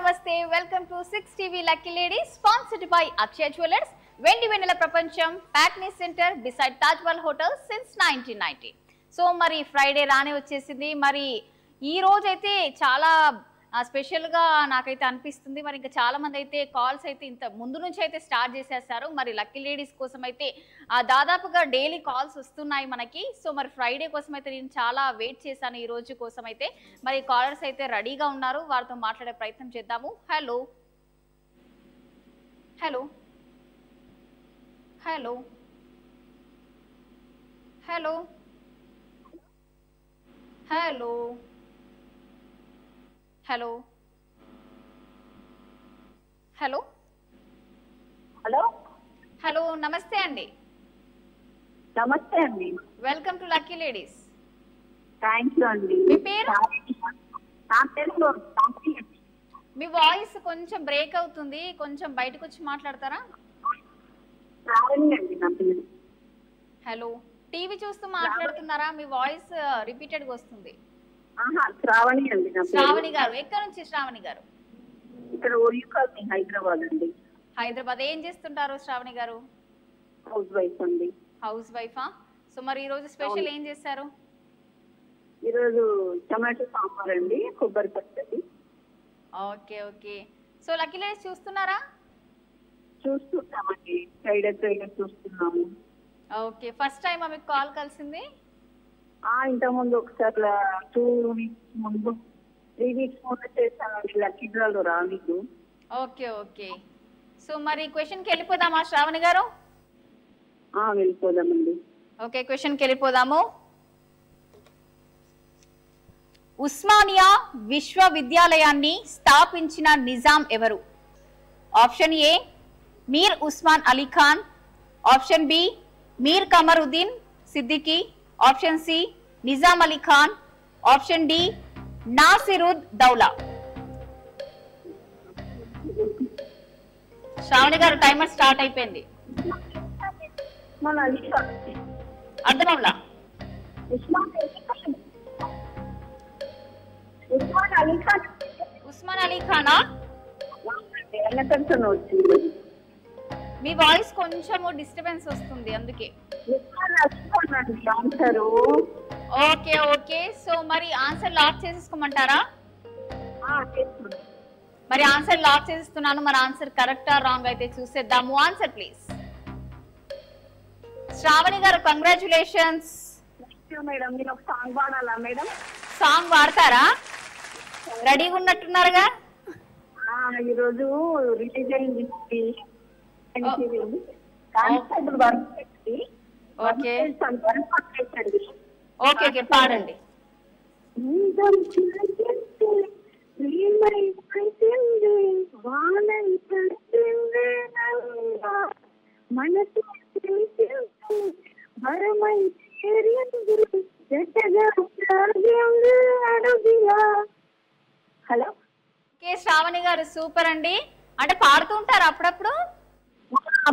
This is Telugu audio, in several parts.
నమస్తే welcome to 6 TV lucky ladies sponsored by Akshaya jewellers Vendi Vennela Prapancham Patny centre beside Taj Mahal hotel since 1990. So మరి ఫ్రైడే రానే వచ్చేసింది. మరి ఈ రోజు అయితే చాలా స్పెషల్ గా నాకైతే అనిపిస్తుంది. మరి ఇంకా చాలా మంది అయితే కాల్స్ అయితే ఇంత ముందు నుంచి అయితే స్టార్ట్ చేసేసారు. మరి లక్కీ లేడీస్ కోసం అయితే దాదాపుగా డైలీ కాల్స్ వస్తున్నాయి మనకి. సో మరి ఫ్రైడే కోసం అయితే నేను చాలా వెయిట్ చేశాను ఈ రోజు కోసం అయితే. మరి కాలర్స్ అయితే రెడీగా ఉన్నారు, వారితో మాట్లాడే ప్రయత్నం చేద్దాము. Hello hello hello hello hello hello hello hello hello namaste అండి. నమస్తే అండి. Welcome to lucky ladies. Thank you అండి. మీ పేరు? నా పేరు మీ వాయిస్ కొంచెం బ్రేక్ అవుతుంది, కొంచెం బయటకు వచ్చి మాట్లాడతారా? శ్రావణి అండి నా పేరు. హలో, టీవీ చూస్తూ మాట్లాడుతున్నారా? మీ వాయిస్ రిపీటెడ్ గా వస్తుంది. శ్రావణి అండి నా పేరు. శ్రావణి గారు ఎక్కడి నుంచి? శ్రావణి గారు ఇక్కడ ఓరియూ కాలనీ హైదరాబాద్ అండి. హైదరాబాద్. ఏం చేస్తుంటారు శ్రావణి గారు? హౌస్ వైఫ్ అండి. హౌస్ వైఫా? సో మరి ఈ రోజు స్పెషల్ ఏం చేశారు? ఈరోజు టమాటో సాంబార్ అండి, కొబ్బరి పచ్చడి. Okay okay. So lucky ladies చూస్తున్నారా? చూస్తున్నామండి, ట్రైలర్ చూస్తున్నాము. ఓకే, ఫస్ట్ టైం మీకు కాల్ కలిసింది? ఇంతకుముందు ఒకసారి 2 వీక్స్ ముందు 3 వీక్స్ ముందు చేశానండి, లక్కీ డ్రాలో రాలేదు. Okay okay. సో మరి క్వశ్చన్కి వెళ్ళిపోదామా శ్రావణి గారు? వెళ్ళిపోదామండి. ఓకే, క్వశ్చన్కి వెళ్ళిపోదాము. ఉస్మానియా విశ్వవిద్యాలయాన్ని స్థాపించిన నిజాం ఎవరు? Option A Mir Osman Ali Khan, option B Mir Kamaruddin Siddiqui, option C Nizam Ali Khan, option D Nasirud Daula. Shravani గారు టైమర్ స్టార్ట్ అయిపోయింది. అర్థమవులా? ఉస్మాన్ అలీ ఖానా? మీ వాయిస్ కొంచెం డిస్టర్బెన్స్ వస్తుంది అందుకే. Okay okay. సో మరి ఆన్సర్ లాక్ చేసేసుకోమంటారా? మరి ఆన్సర్ లాక్ చేసేస్తున్నాను. మరి ఆన్సర్ కరెక్టా రాంగ్ అయితే చూసేద్దాము. Answer please. శ్రావణి గారు కంగ్రాచులేషన్స్. మేడం నేను ఒక సాంగ్ పాడాలా మేడం? సాంగ్ పాడతారా? రెడీగా ఉన్నట్టున్నారుగా. ఈరోజు రిలీజ్ అయింది ఓకే ఓకే ఓకే పాడండి. మనసు హలో. ఓకే శ్రావణి గారు సూపర్ అండి. అంటే పాడుతూ ఉంటారు అప్పుడప్పుడు?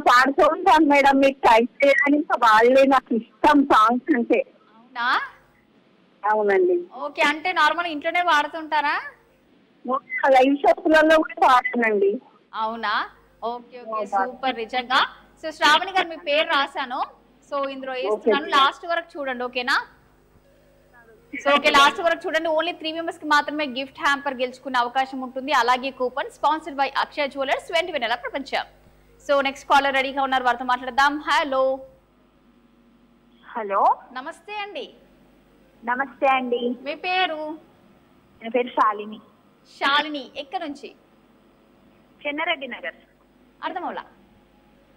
పాడుతూ ఉంటాను మేడం. మీకు టైప్ చేయడానికి ఇంకా వాళ్ళే నాకు ఇష్టం సాంగ్స్ అంటే. అవునా? అవునండి. ఓకే, అంటే నార్మల్ ఇంట్లోనే పాడుతుంటారా? లైవ్ షోస్లలో కూడా పాడానండి. అవునా? ఓకే ఓకే సూపర్ నిజంగా. సో శ్రావణి గారు మీ పేరు రాశాను, సో ఇందులో వేస్తున్నాను. లాస్ట్ వరకు చూడండి ఓకేనా? సో ఓకే, లాస్ట్ వరకు చూడండి. ఓన్లీ 3 మెంబర్స్ కి మాత్రమే గిఫ్ట్ హ్యాంపర్ గెలుచుకునే అవకాశం ఉంటుంది. అలాగే coupon sponsored by Akshaya jewellers Vendi Vennela ప్రపంచం. సో నెక్స్ట్ కాలర్ రెడీగా ఉన్నారు, వారితో మాట్లాడదాం. హలో హలో నమస్తే అండి. నమస్తే అండి. మీ పేరు? నా పేరు శాలిని. శాలిని ఎక్కడి నుంచి? చెన్నారెడ్డి నగర్. అర్థమవులా?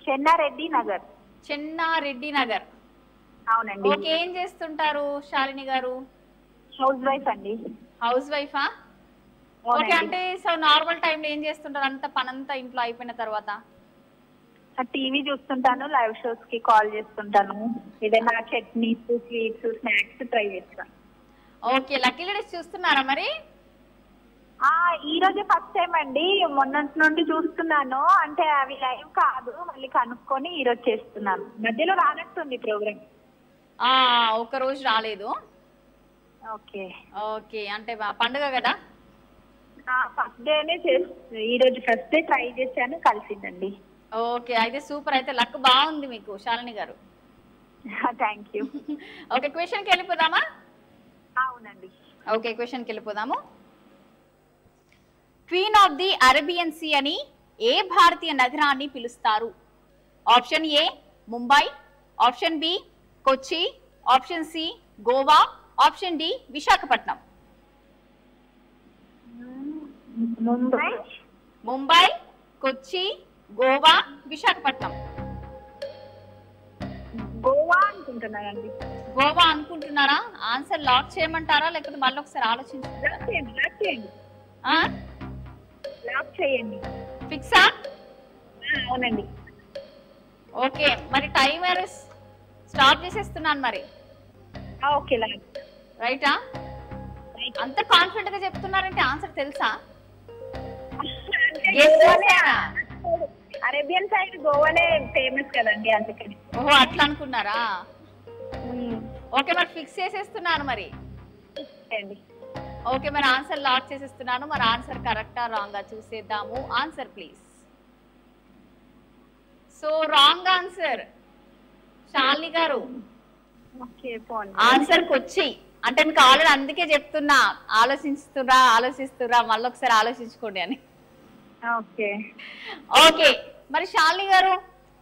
చెన్నారెడ్డి నగర్. చెన్నారెడ్డి నగర్. అవునండి. ఓకే, ఏం చేస్తుంటారు శాలిని గారు? హౌస్ వైఫ్ అండి. హౌస్ వైఫా? ఓకే, అంటే సో నార్మల్ టైంలో ఏం చేస్తుంటారు? అంత పనంతా ఇంట్లో అయిపోయిన తర్వాత? టీవీ చూస్తుంటాను, లైవ్ షోస్ కి కాల్ చేస్తుంటాను, ఏదైనా చట్నీస్ స్వీట్స్ స్నాక్స్ ట్రై చేస్తాను. ఓకే, లక్కీ లేడీస్ చూస్తున్నారా మరి? ఈ రోజే ఫస్ట్ టైం అండి, మొన్నటి నుండి చూస్తున్నాను. అంటే అవి లైవ్ కాదు, మళ్ళీ కనుక్కొని ఈ రోజు చేస్తున్నాను. మధ్యలో రానట్టుంది ప్రోగ్రామ్. ఒక రోజు రాలేదు. ఓకే ఓకే, అంటే పండుగ కదా. ఫస్ట్ డేనే ఈ రోజు ఫస్ట్ డే ట్రై చేశాను, కలిసిందండి. ఓకే, అయితే సూపర్. అయితే లక్ బాగుంది మీకు శాలిని గారు. Thank you. ఓకే, క్వశ్చన్కి వెళ్ళిపోదామా? అవునండి. ఓకే, క్వశ్చన్కి వెళ్ళిపోదాము. Queen of the Arabian sea అని ఏ భారతీయ నగరాన్ని పిలుస్తారు? Option A Mumbai, option B Kochi, option C Goa, option D Visakhapatnam. Mumbai, Kochi, Goa, Visakhapatnam. Goa అనుకుంటున్నానండి. గోవా అనుకుంటున్నారా? ఆన్సర్ లాక్ చేయమంటారా, లేకపోతే మళ్ళీ ఒకసారి ఆలోచించుకుంటారా? లాక్ చేయండి. ఫిక్సా? అవునండి. ఓకే, మరి టైమర్ స్టాప్ చేసేస్తున్నాను మరి. ఓకే, రైటా? అంత కాన్ఫిడెంట్ గా చెప్తున్నారంటే ఆన్సర్ తెలుసా? అరేబియన్ సైడ్ గోవానే ఫేమస్ కదండి, అందుకని. ఓహో, అట్లా అనుకున్నారా? ఓకే, మరి ఫిక్స్ చేసేస్తున్నాను మరి. ఓకే, మరి ఆన్సర్ లాక్ చేసేస్తున్నాను. మరి ఆన్సర్ కరెక్టా రాంగా చూసేద్దాము. Answer please. So wrong answer Shalini గారు. ఆన్సర్ కొచ్చి. అంటే మీకు ఆల్రెడీ అందుకే చెప్తున్నా, ఆలోచిస్తురా మళ్ళీ ఒకసారి ఆలోచించుకోండి అని. ఓకే ఓకే, మరి శాలిని గారు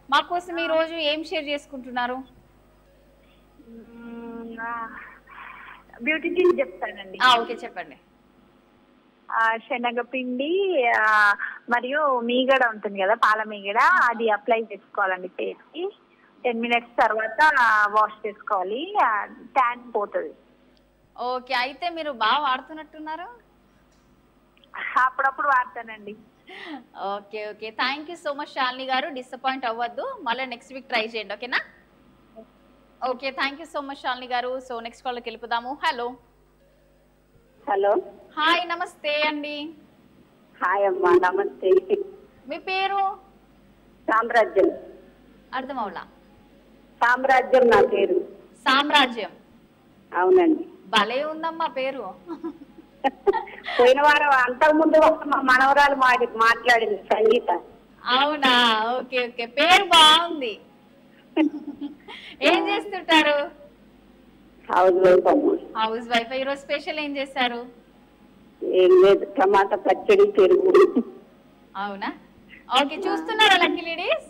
మా కోసం ఈ రోజు ఏం షేర్ చేసుకుంటున్నారు? బ్యూటీ టిప్ చెప్తానండి. ఓకే, చెప్పండి. శనగపిండి మరియు మీగడ ఉంటుంది కదా, పాల మీగడ, అది అప్లై చేసుకోవాలండి ఫేస్ కి. 10 minutes తర్వాత వాష్ చేసుకోవాలి, ట్యాన్ పోతుంది. ఓకే, అయితే మీరు బాగా వాడుతున్నట్టున్నారు. అప్పుడప్పుడు వాడతానండి. Okay okay, thank you so much Shalini గారు. డిసప్పాయింట్ అవ్వద్దు, మళ్ళీ నెక్స్ట్ వీక్ ట్రై చేయండి. ఓకేనా? Okay, thank you so much Shalini గారు. సో నెక్స్ట్ కాల్కి వెళ్ళిపోదాము. హలో. హలో, హాయ్, నమస్తే అండి. హాయ్ అమ్మా, నమస్తే. మీ పేరు? సామ్రాజ్యం. అర్థం అవలా? సామ్రాజ్యం నా పేరు. సామ్రాజ్యం? అవునండి. భలే ఉందమ్మా పేరు. పోయిన వారం అంతకు ముందు మా మనవరాలు మాట్లాడింది, సంగీత. అవునా? ఓకే ఓకే, పేరు బాగుంది. ఏం చేస్తుంటారు? హౌస్ వైఫ్ అమ్మా. House wife. ఈరోజు స్పెషల్ ఏం చేశారు? ఏం లేదు, టమాటా పచ్చడి, పెరుగు. అవునా? ఓకే, చూస్తున్నారా లక్కీ లేడీస్?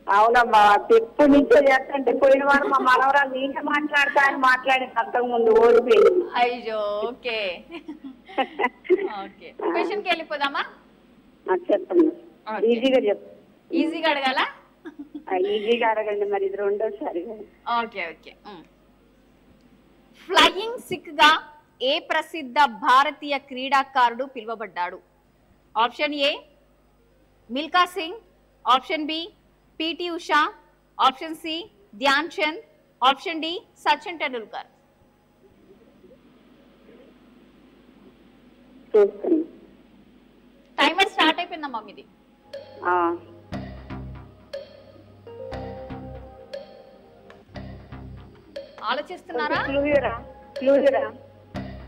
అవునమ్మా, ఎప్పుడు నుంచో చేస్తుంటే పోయిన వారం మా మనవరాలు నీకే మాట్లాడతా అని మాట్లాడింది, అంతకు ముందు ఓడిపోయింది. అయ్యో, ఓకే ఓకే, క్వశ్చన్కి వెళ్ళిపోదామా? చెప్పండి, ఈజీగా చెప్పు. ఈజీగా అడగాల? ఈజీగా అడగండి, మరి ఇది రెండోసారి. Okay okay. ఫ్లయింగ్ సిక్ గా ఏ ప్రసిద్ధ భారతీయ క్రీడాకారుడు పిలువబడ్డాడు? Option A Milkha Singh, option B PT Usha, option C Dhyan Chand, option D Sachin Tendulkar. Timer start అయిపోయిందమ్మా మీది. ఆలోచిస్తున్నారా?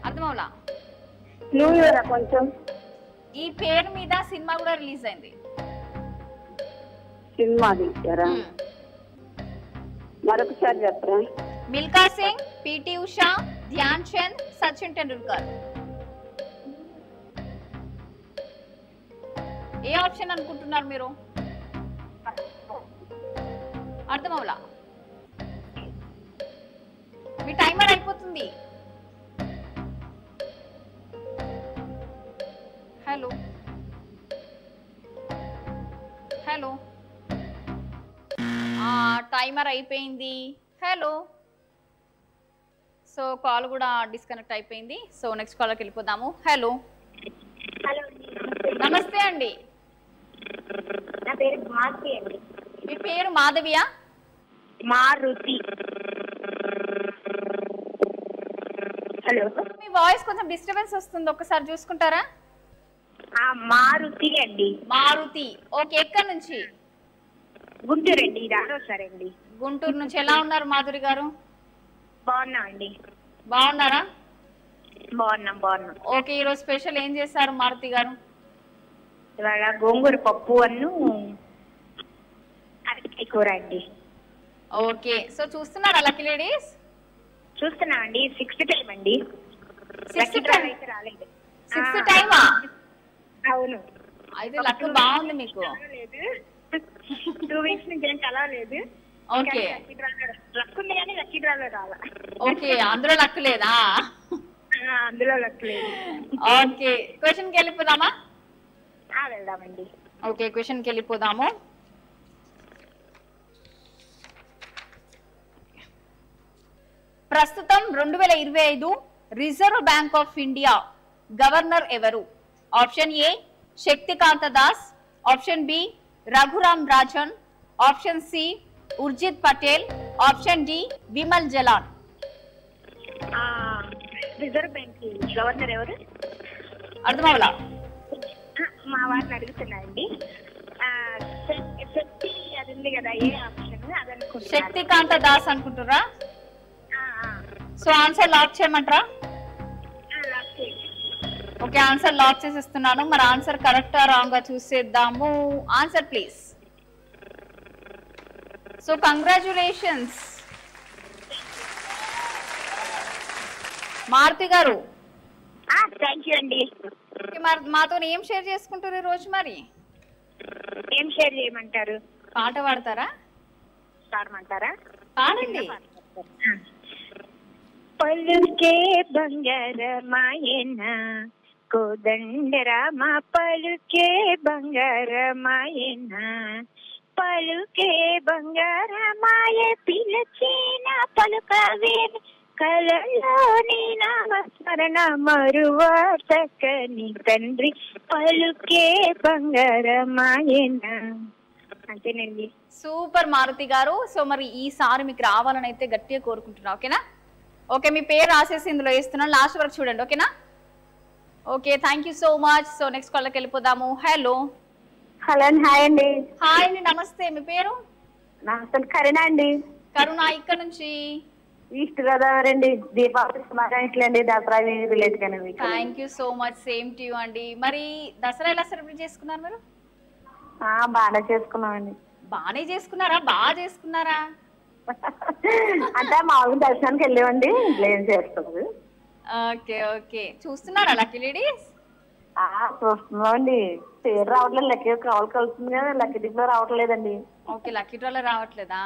అర్థమవులా? కొంచెం ఈ పేరు మీద సినిమా కూడా రిలీజ్ అయింది. సినిమా తీసారా? మరొకసారి చెప్పరా? మిల్కా సింగ్, పిటి ఉషా, ధ్యాన్ చంద్, సచిన్ టెండూల్కర్. ఏ ఆప్షన్ అనుకుంటున్నారు మీరు? అర్థమవులా? మీ టైమర్ అయిపోతుంది. హలో హలో, టైమర్ అయిపోయింది. హలో. సో కాల్ కూడా డిస్కనెక్ట్ అయిపోయింది. సో నెక్స్ట్ కాల్కి వెళ్ళిపోదాము. హలో. నమస్తే అండి. నా పేరు మాధవి అండి. మీ పేరు మాధవియా? మారుతి. హలో. మీ వాయిస్ కొంచెం డిస్టర్బెన్స్ వస్తుంది, ఒక్కసారి చూసుకుంటారా? మారుతి అండి. మారుతి. ఓకే, ఎక్కడి నుంచి? గుంటూరు అండి. సరే అండి. గుంటూరు నుంచి. ఎలా ఉన్నారు మాధురి గారు? బాగున్నా అండి. బాగున్నారా? బాగున్నాం. ఓకే, ఈరోజు స్పెషల్ ఏం చేశారు మారుతి గారు? ఇవాళ గోంగూర పప్పు అన్ను అరటికాయ కూర అండి. ఓకే, సో చూస్తున్నారా లక్కీ లేడీస్? చూస్తున్నా అండి. 6th టైం అండి. 6th టైం అయితే రాలేదు. 6th టైమా? అవును. అయితే లక్ బాగుంది మీకు. 2 weeks నుంచి ఏం కలవలేదు. ఓకే, లక్ ఉంది కానీ లక్కీ డ్రాలో రాలా. ఓకే, అందులో లక్ లేదా? అందులో లక్ లేదు. ఓకే, క్వశ్చన్ కి వెళ్ళిపోదామా? వెళ్దామండి. ఓకే, క్వశ్చన్ కి వెళ్ళిపోదాము. ప్రస్తుతం 2025 Reserve Bank of India governor ఎవరు? Option A Shaktikanta Das, option B Raghuram Rajan, option C Urjit Patel, option D Vimal Jalan. Reserve Bank governor ఎవరు? అర్థమవలా? మా వారిని అడుగుతున్నా అండి. శక్తి అది ఉంది కదా, ఏ ఆప్షన్ అదనుకుంటున్నా. శక్తికాంత దాస్ అనుకుంటురా? సో ఆన్సర్ లాక్ చేయమంటారా? ఓకే, ఆన్సర్ లాక్ చేసేస్తున్నాను. మరి ఆన్సర్ కరెక్టా రాంగ్ గా చూసేద్దాము. Answer please. So congratulations Maruti గారు. థ్యాంక్ యూ అండి. మాతో ఏం షేర్ చేసుకుంటారు ఈ రోజు? మరి ఏం షేర్ చేయమంటారు? పాట పాడతారా? పాడమంటారా? పాడండి. పలుకే బంగారమాయన కోదండరామ, పలుకే బంగారమాయన, పలుకే బంగారమాయ, పిలచిన పలుకవే కలలోని నామస్మరణ మరువాటకని తండ్రి, పలుకే బంగారమాయన. అంతేనండి. సూపర్ మారుతి గారు. సో మరి ఈసారి మీకు రావాలని అయితే గట్టిగా కోరుకుంటున్నా. ఓకేనా? ఓకే, మీ పేరు రాసేసి ఇందులో వేస్తున్నాను. లాస్ట్ వరకు చూడండి. ఓకేనా? Okay, thank you so much. So next కాల్కి వెళ్ళిపోదాము. హలో. హలో, హాయ్ అండి. హాయ్ అండి, నమస్తే. మీ పేరు? నమస్తే, కరుణ అండి. కరుణ. ఇక్కడ నుంచి? ఈస్ట్ గోదావరి అండి. దీపావళి శుభాకాంక్షలు అండి. దసరా విలేజ్ కానీ. Thank you so much. Same to you అండి. మరి దసరా ఎలా సెలబ్రేట్ చేసుకున్నారు మీరు? బాగా చేసుకున్నామండి. బాగానే చేసుకున్నారా? బాగా చేసుకున్నారా? అంటే మామూలుగా దర్శనానికి వెళ్ళామండి. ఏం చేస్తుంది. ఓకే ఓకే, చూస్తున్నారా లక్కీ లేడీస్? చూస్తున్నామండి. పేరు రావట్లేదు. లక్కీ కావాలి కలుస్తుంది కదా, లక్కీ డిప్లో రావట్లేదండి. ఓకే, లక్కీ డ్రాలో రావట్లేదా?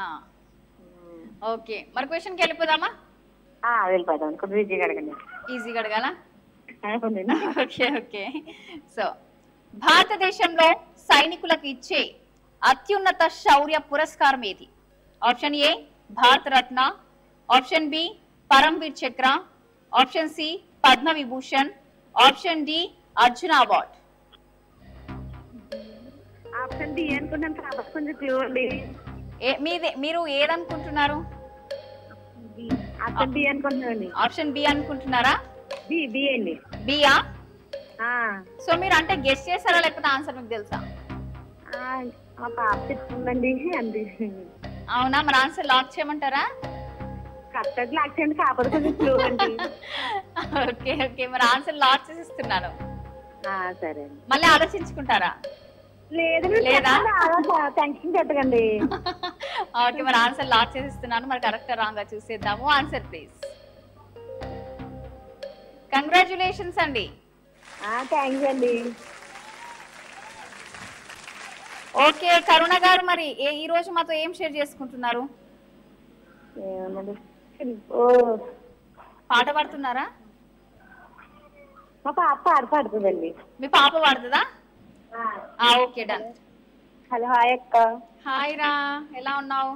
ఓకే, మరి క్వశ్చన్కి వెళ్ళిపోదామా? వెళ్ళిపోదాం. కొంచెం ఈజీగా అడగండి. ఈజీగా అడగాల? Okay okay. సో భారతదేశంలో సైనికులకు ఇచ్చే అత్యున్నత శౌర్య పురస్కారం ఏది? ఆప్షన్ ఏ Bharat Ratna, option B Paramvir Chakra, option C Padma Vibhushan, option D Arjuna award. Option D అనుకున్నాను కాబట్టి కొంచెం క్లూ అండి. మీరు ఏదనుకుంటున్నారు? ఆప్షన్ బి అనుకుంటున్నానండి. ఆప్షన్ బి అనుకుంటున్నారా? బి అండి. బియా? సో మీరు అంటే గెస్ చేశారా లేకపోతే ఆన్సర్ మీకు తెలుసా? మా పాప చెప్తుందండి. అంది. అవునా? మరి ఆన్సర్ లాక్ చేయమంటారా? కరెక్ట్ లాక్ చేయండి, కాకపోతే కొంచెం క్లూ అండి. ఓకే ఓకే, మరి ఆన్సర్ లాక్ చేసిస్తున్నాను. సరే. మళ్ళీ ఆలోచించుకుంటారా? లేదా? టెన్షన్ పెట్టకండి. ఓకే, మరి ఆన్సర్ లాక్ చేసిస్తున్నాను. మరి కరెక్ట్ రాంగ్ గా చూసేద్దాము. Answer please. కంగ్రాచులేషన్స్ అండి. థ్యాంక్స్ అండి. ఓకే కరుణ గారు, మరి ఈ రోజు మాతో ఏం షేర్ చేసుకుంటున్నారు? పాట పాడుతున్నారా? మా పాప పాడుతుందండి. మీ పాప పాడుతుందా? Okay done. హలో, హాయ్ అక్క. హాయ్ రా, ఎలా ఉన్నావు?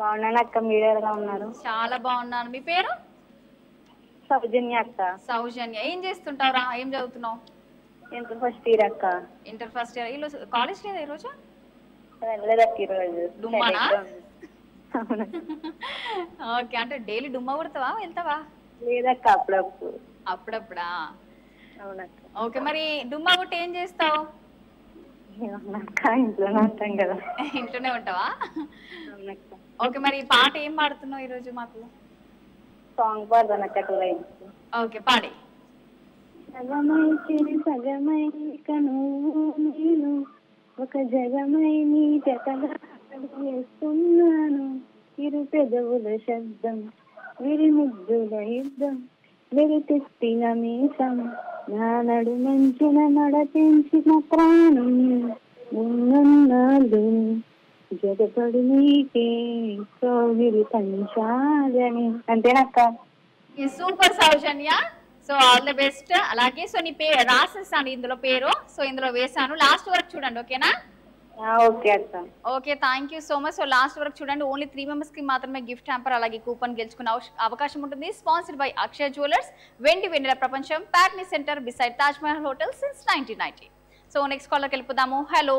బాగున్నాను అక్క, మీరు ఎలా ఉన్నారు? చాలా బాగున్నాను. మీ పేరు? సౌజన్య అక్క. సౌజన్య. ఏం చేస్తుంటావురా? ఏం చదువుతున్నావు? ఇంటర్ ఫస్ట్ ఇయర్ అక్క. Inter first year. ఈరోజు కాలేజ్ లేదా? ఈరోజు వెళ్ళలేదక్క. ఈరోజు డుమ్మానా? ఓకే, అంటే డైలీ డుమ్మా కొడతావా, వెళ్తావా? లేదక్క, అప్పుడప్పుడు. అప్పుడప్పుడా? అవునక్క. ఓకే, మరి డుమ్మా కొట్టి ఏం చేస్తావు? ఇంట్లోనే ఉంటాం కదా. ఇంట్లోనే ఉంటావా? ఓకే, మరి పాట ఏం పాడుతున్నావు ఈరోజు మాకు? సాంగ్ పాడతాను అక్క. ఓకే, పాడి. సగమై చిరి సగమై కను నేను ఒక జగమై నీ జతగా వేస్తున్నాను. ఇరు పెదవుల శబ్దం విరి ముద్దుల యుద్ధం వెలితెత్తిన మీసం నా నడు మంచిన నడపించిన ప్రాణం ఉన్నన్నాళ్ళు జగపడు నీకే కోవిలి పంచాలని. అంతేనక్క. Super Soujanya. So all the best. అలాగే సో నీ పేరు రాసేసాను ఇందులో పేరు, సో ఇందులో వేసాను. లాస్ట్ వరకు చూడండి, ఓకేనా? ఓకే అక్క. Okay, thank you so much. So last వరకు చూడండి. ఓన్లీ 3 మెంబర్స్ కి మాత్రమే గిఫ్ట్ హ్యాంపర్ అలాగే కూపన్ గెలుచుకునే అవకాశం ఉంటుంది. Sponsored by Akshaya jewellers, Vendi Vennela Prapancham, Patny centre beside Taj Mahal hotel since 1990. So next కాలర్కి వెళ్ళిపోదాము. హలో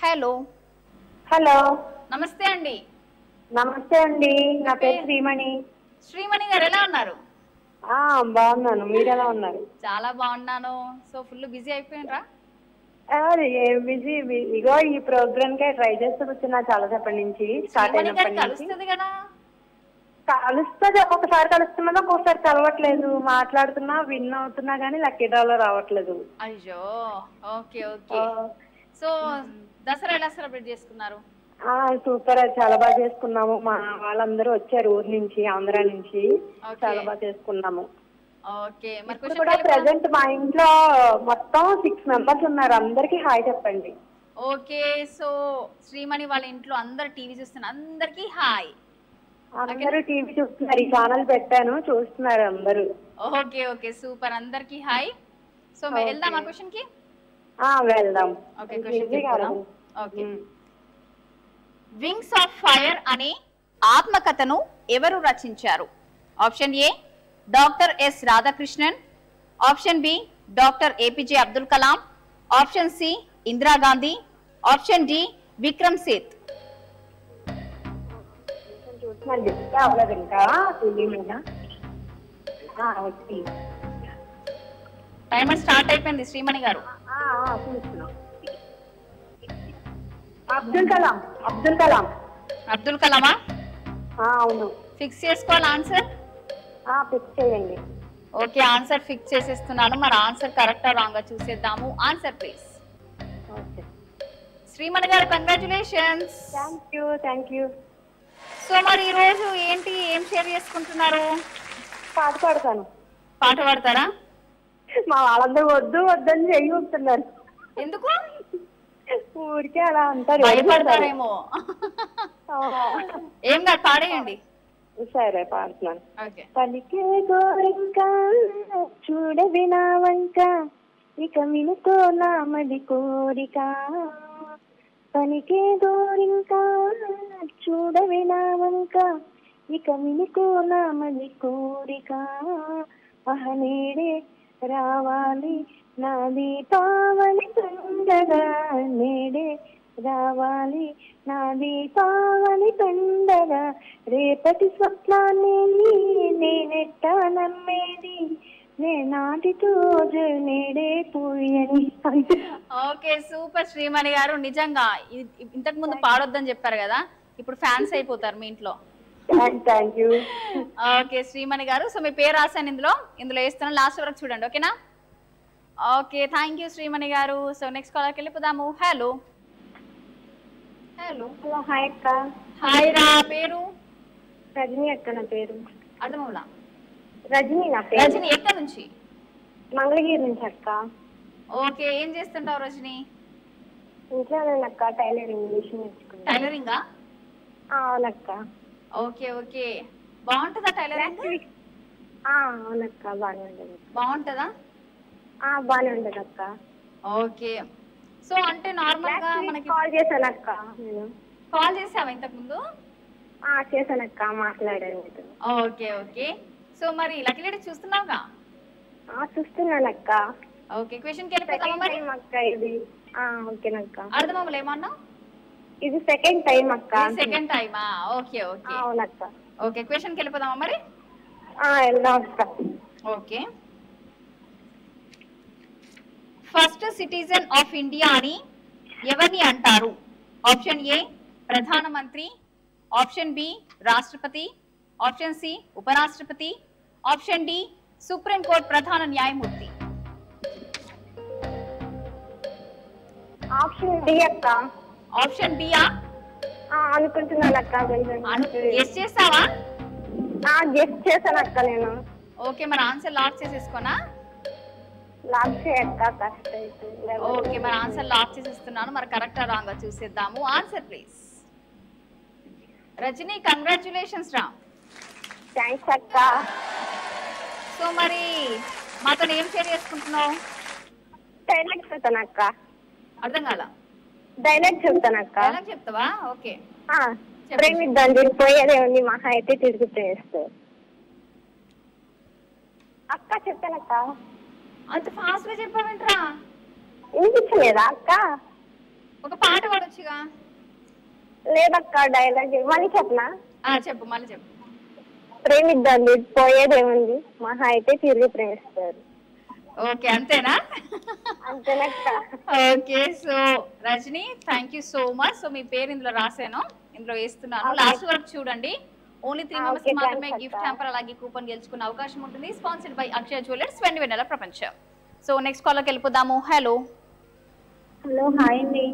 హలో హలో, నమస్తే అండి. నమస్తే అండి, నా పేరు శ్రీమణి. శ్రీమణి గారు ఎలా ఉన్నారు? బాగున్నాను, మీరు ఎలా ఉన్నారు? చాలా బాగున్నాను. సో ఫుల్ బిజీ అయిపోయినరా? బిజీ ఇగో ఈ ప్రోగ్రామ్ కే ట్రై చేస్తూ కూర్చున్నా చాలా సేపటి నుంచి. స్టార్ట్ అయినప్పటి నుంచి కలుస్తుంది కదా. కలుస్తుంది, ఒక్కొక్కసారి కలుస్తున్నా, ఒక్కొక్కసారి కలవట్లేదు. మాట్లాడుతున్నా విన్ అవుతున్నా గానీ లక్కీ డ్రాలో రావట్లేదు. అయ్యో, ఓకే ఓకే. సో దసరా ఎలా సెలబ్రేట్ చేసుకున్నారు? సూపర్, చాలా బాగా చేసుకున్నాము. మా వాళ్ళందరూ వచ్చారు ఊరు నుంచి, ఆంధ్ర నుంచి. చాలా బాగా చేసుకున్నాము. ఓకే, మరి ఇప్పుడు కూడా ప్రెసెంట్ మా ఇంట్లో మొత్తం 6 మెంబర్స్ ఉన్నారు. అందరికి హాయ్ చెప్పండి. ఓకే, సో శ్రీమణి వాళ్ళ ఇంట్లో అందరు టీవీ చూస్తున్నారు, అందరికి హాయ్. అందరూ టీవీ చూస్తున్నారు, ఈ ఛానల్ పెట్టాను, చూస్తున్నారు అందరూ. ఓకే ఓకే, సూపర్, అందరికి హాయ్. సో వెళ్దాం ఆ క్వశ్చన్ కి. వెళ్దాం. Okay, question. Okay, wings of fire అనే ఆత్మకథను ఎవరు రచించారు? Option A doctor S Radhakrishnan, option B doctor APJ Abdul Kalam, option C Indira Gandhi, option D Vikram Seth. Timer start అయిపోయింది శ్రీమణి గారు. అబ్దుల్ కలాం. అబ్దుల్ కలాం. అబ్దుల్ కలామా? అవును. ఫిక్స్ చేసుకోవాలి ఆన్సర్? ఫిక్స్ చేయండి. ఓకే, ఆన్సర్ ఫిక్స్ చేసేస్తున్నాను. మరి ఆన్సర్ కరెక్టా రాంగా చూసేద్దాము. Answer please. ఓకే శ్రీమణి గారు, కంగ్రాచులేషన్స్. Thank you. సో మరి ఈ రోజు ఏంటి, ఏం షేర్ చేసుకుంటున్నారు? పాట పాడతాను. పాట పాడతారా? మా వాళ్ళందరూ వద్దు వద్దని చెయ్యుతున్నారు. ఎందుకు? ఊరికే అలా అంటారు, భయపడతారేమో. ఏం కాదు, పాడేయండి. సరే, పాడుతున్నాను. ఓకే. పలికే గోరింకా చూడవి నా వంక, ఇక మినుకో నామది కోరిక. పలికే గోరింకా చూడవి నా వంక, ఇక మినుకో నామది కోరిక. అహనేడే రావాలి నా దీపావళి పండగ, నేడే రావాలి నా దీపావళి పండగ. రేపటి స్వప్నాన్ని నేనెట్టా నమ్మేది, నేనాటి రోజు నేడే పూయని. ఓకే, సూపర్ శ్రీమణి గారు. నిజంగా ఇంతకు ముందు పాడొద్దని చెప్పారు కదా, ఇప్పుడు ఫ్యాన్స్ అయిపోతారు మీ ఇంట్లో. Thank you. ఓకే శ్రీమణి గారు, సో మీ పేరు రాశాను ఇందులో వేస్తాను, లాస్ట్ వరకు చూడండి, ఓకేనా? ఓకే, థ్యాంక్ యూ శ్రీమణి గారు. సో నెక్స్ట్ కాలర్కి వెళ్ళిపోదాము. Hello hello. హాయ్ అక్క. హాయ్ రా, పేరు? రజనీ అక్క నా పేరు. అర్థమవులా? రజనీ నా పేరు. రజనీ ఎక్కడి నుంచి? మంగళగిరి నుంచి అక్క. ఓకే, ఏం చేస్తుంటావు రజనీ? ఇంట్లో అక్క టైలరింగ్ మిషన్ నేర్చుకున్నా. టైలరింగా? అవునక్క. ఓకే ఓకే, బాగుంటుందా టైలరింగ్? అవునక్క, బాగానే ఉండదు. బాగుంటుందా? బాగానే ఉండదు అక్క. ఓకే, సో అంటే నార్మల్ గా మనకి కాల్ చేశాను అక్క. నేను కాల్ చేసావా ఇంతకు ముందు? చేశానక్క, మాట్లాడాను. ఓకే ఓకే, సో మరి లక్కీ లేడీ చూస్తున్నావుగా? చూస్తున్నానక్క. ఓకే, క్వశ్చన్ కి వెళ్ళిపోతామా మరి? అక్క ఇది ఓకేనక్క. అర్థమవులే ఏమన్నా? ఇది సెకండ్ టైం అక్క. సెకండ్ టైమా? Okay okay. అవునక్క. ఓకే, క్వశ్చన్ కి వెళ్ళిపోదామా మరి? వెళ్దాం అక్క. Okay, first citizen of India అని ఎవరిని అంటారు? ఆప్షన్ ఏ ప్రధానమంత్రి, ఆప్షన్ బి రాష్ట్రపతి, ఆప్షన్ సి ఉపరాష్ట్రపతి, ఆప్షన్ డి సుప్రీంకోర్టు ప్రధాన న్యాయమూర్తి. ఆప్షన్ డి అక్క. ఆప్షన్ బియా? అనుకుంటున్నాను అక్క. గెస్ చేస్తావా? గెస్ చేశాను అక్క నేను. ఓకే, మరి ఆన్సర్ లాక్ చేసేసుకోనా? లాక్ చేయక్క కష్టం అవుతుంది. ఓకే, మరి ఆన్సర్ లాక్ చేసేస్తున్నాను. మరి కరెక్టా రాంగా చూసేద్దాము. Answer please. రజనీ, కంగ్రాచులేషన్స్ రా. థ్యాంక్స్ అక్క. సో మరి మాతో ఏం షేర్ చేసుకుంటున్నావు? డైలాగ్ చెప్తాను అక్క. అర్థం కాల? డైలాగ్ చెప్తాను అక్క. డైలాగ్ చెప్తావా? ఓకే. ప్రేమిద్దాం పోయేదే ఉంది, మహా అయితే తిరిగి ప్రేమిస్తారు. అక్క చెప్తానక్క. అంత ఫాస్ట్ గా చెప్పావేంట్రా? వినిపించలేదా అక్క? ఒక పాట పాడొచ్చుగా. లేదక్క, డైలాగ్ మళ్ళీ చెప్పనా? చెప్పు, మళ్ళీ చెప్పు. ప్రేమిద్దాం పోయేదేముంది, మహా అయితే తిరిగి ప్రేమిస్తారు. ఓకే, అంతేనా? అంతేనక్క. Okay, so Rajani thank you so much. So మీ పేరు ఇందులో రాశాను, ఇందులో వేస్తున్నాను. లాస్ట్ వరకు చూడండి. ఓన్లీ 3 మెంబర్స్ మాత్రమే గిఫ్ట్ హ్యాంపర్ అలాగే కూపన్ గెలుచుకునే అవకాశం ఉంటుంది. Sponsored by Akshaya jewellers, Vendi Vennela ప్రపంచం. సో నెక్స్ట్ కాల్లోకి వెళ్ళిపోదాము. హలో. హలో, హాయ్ అండి.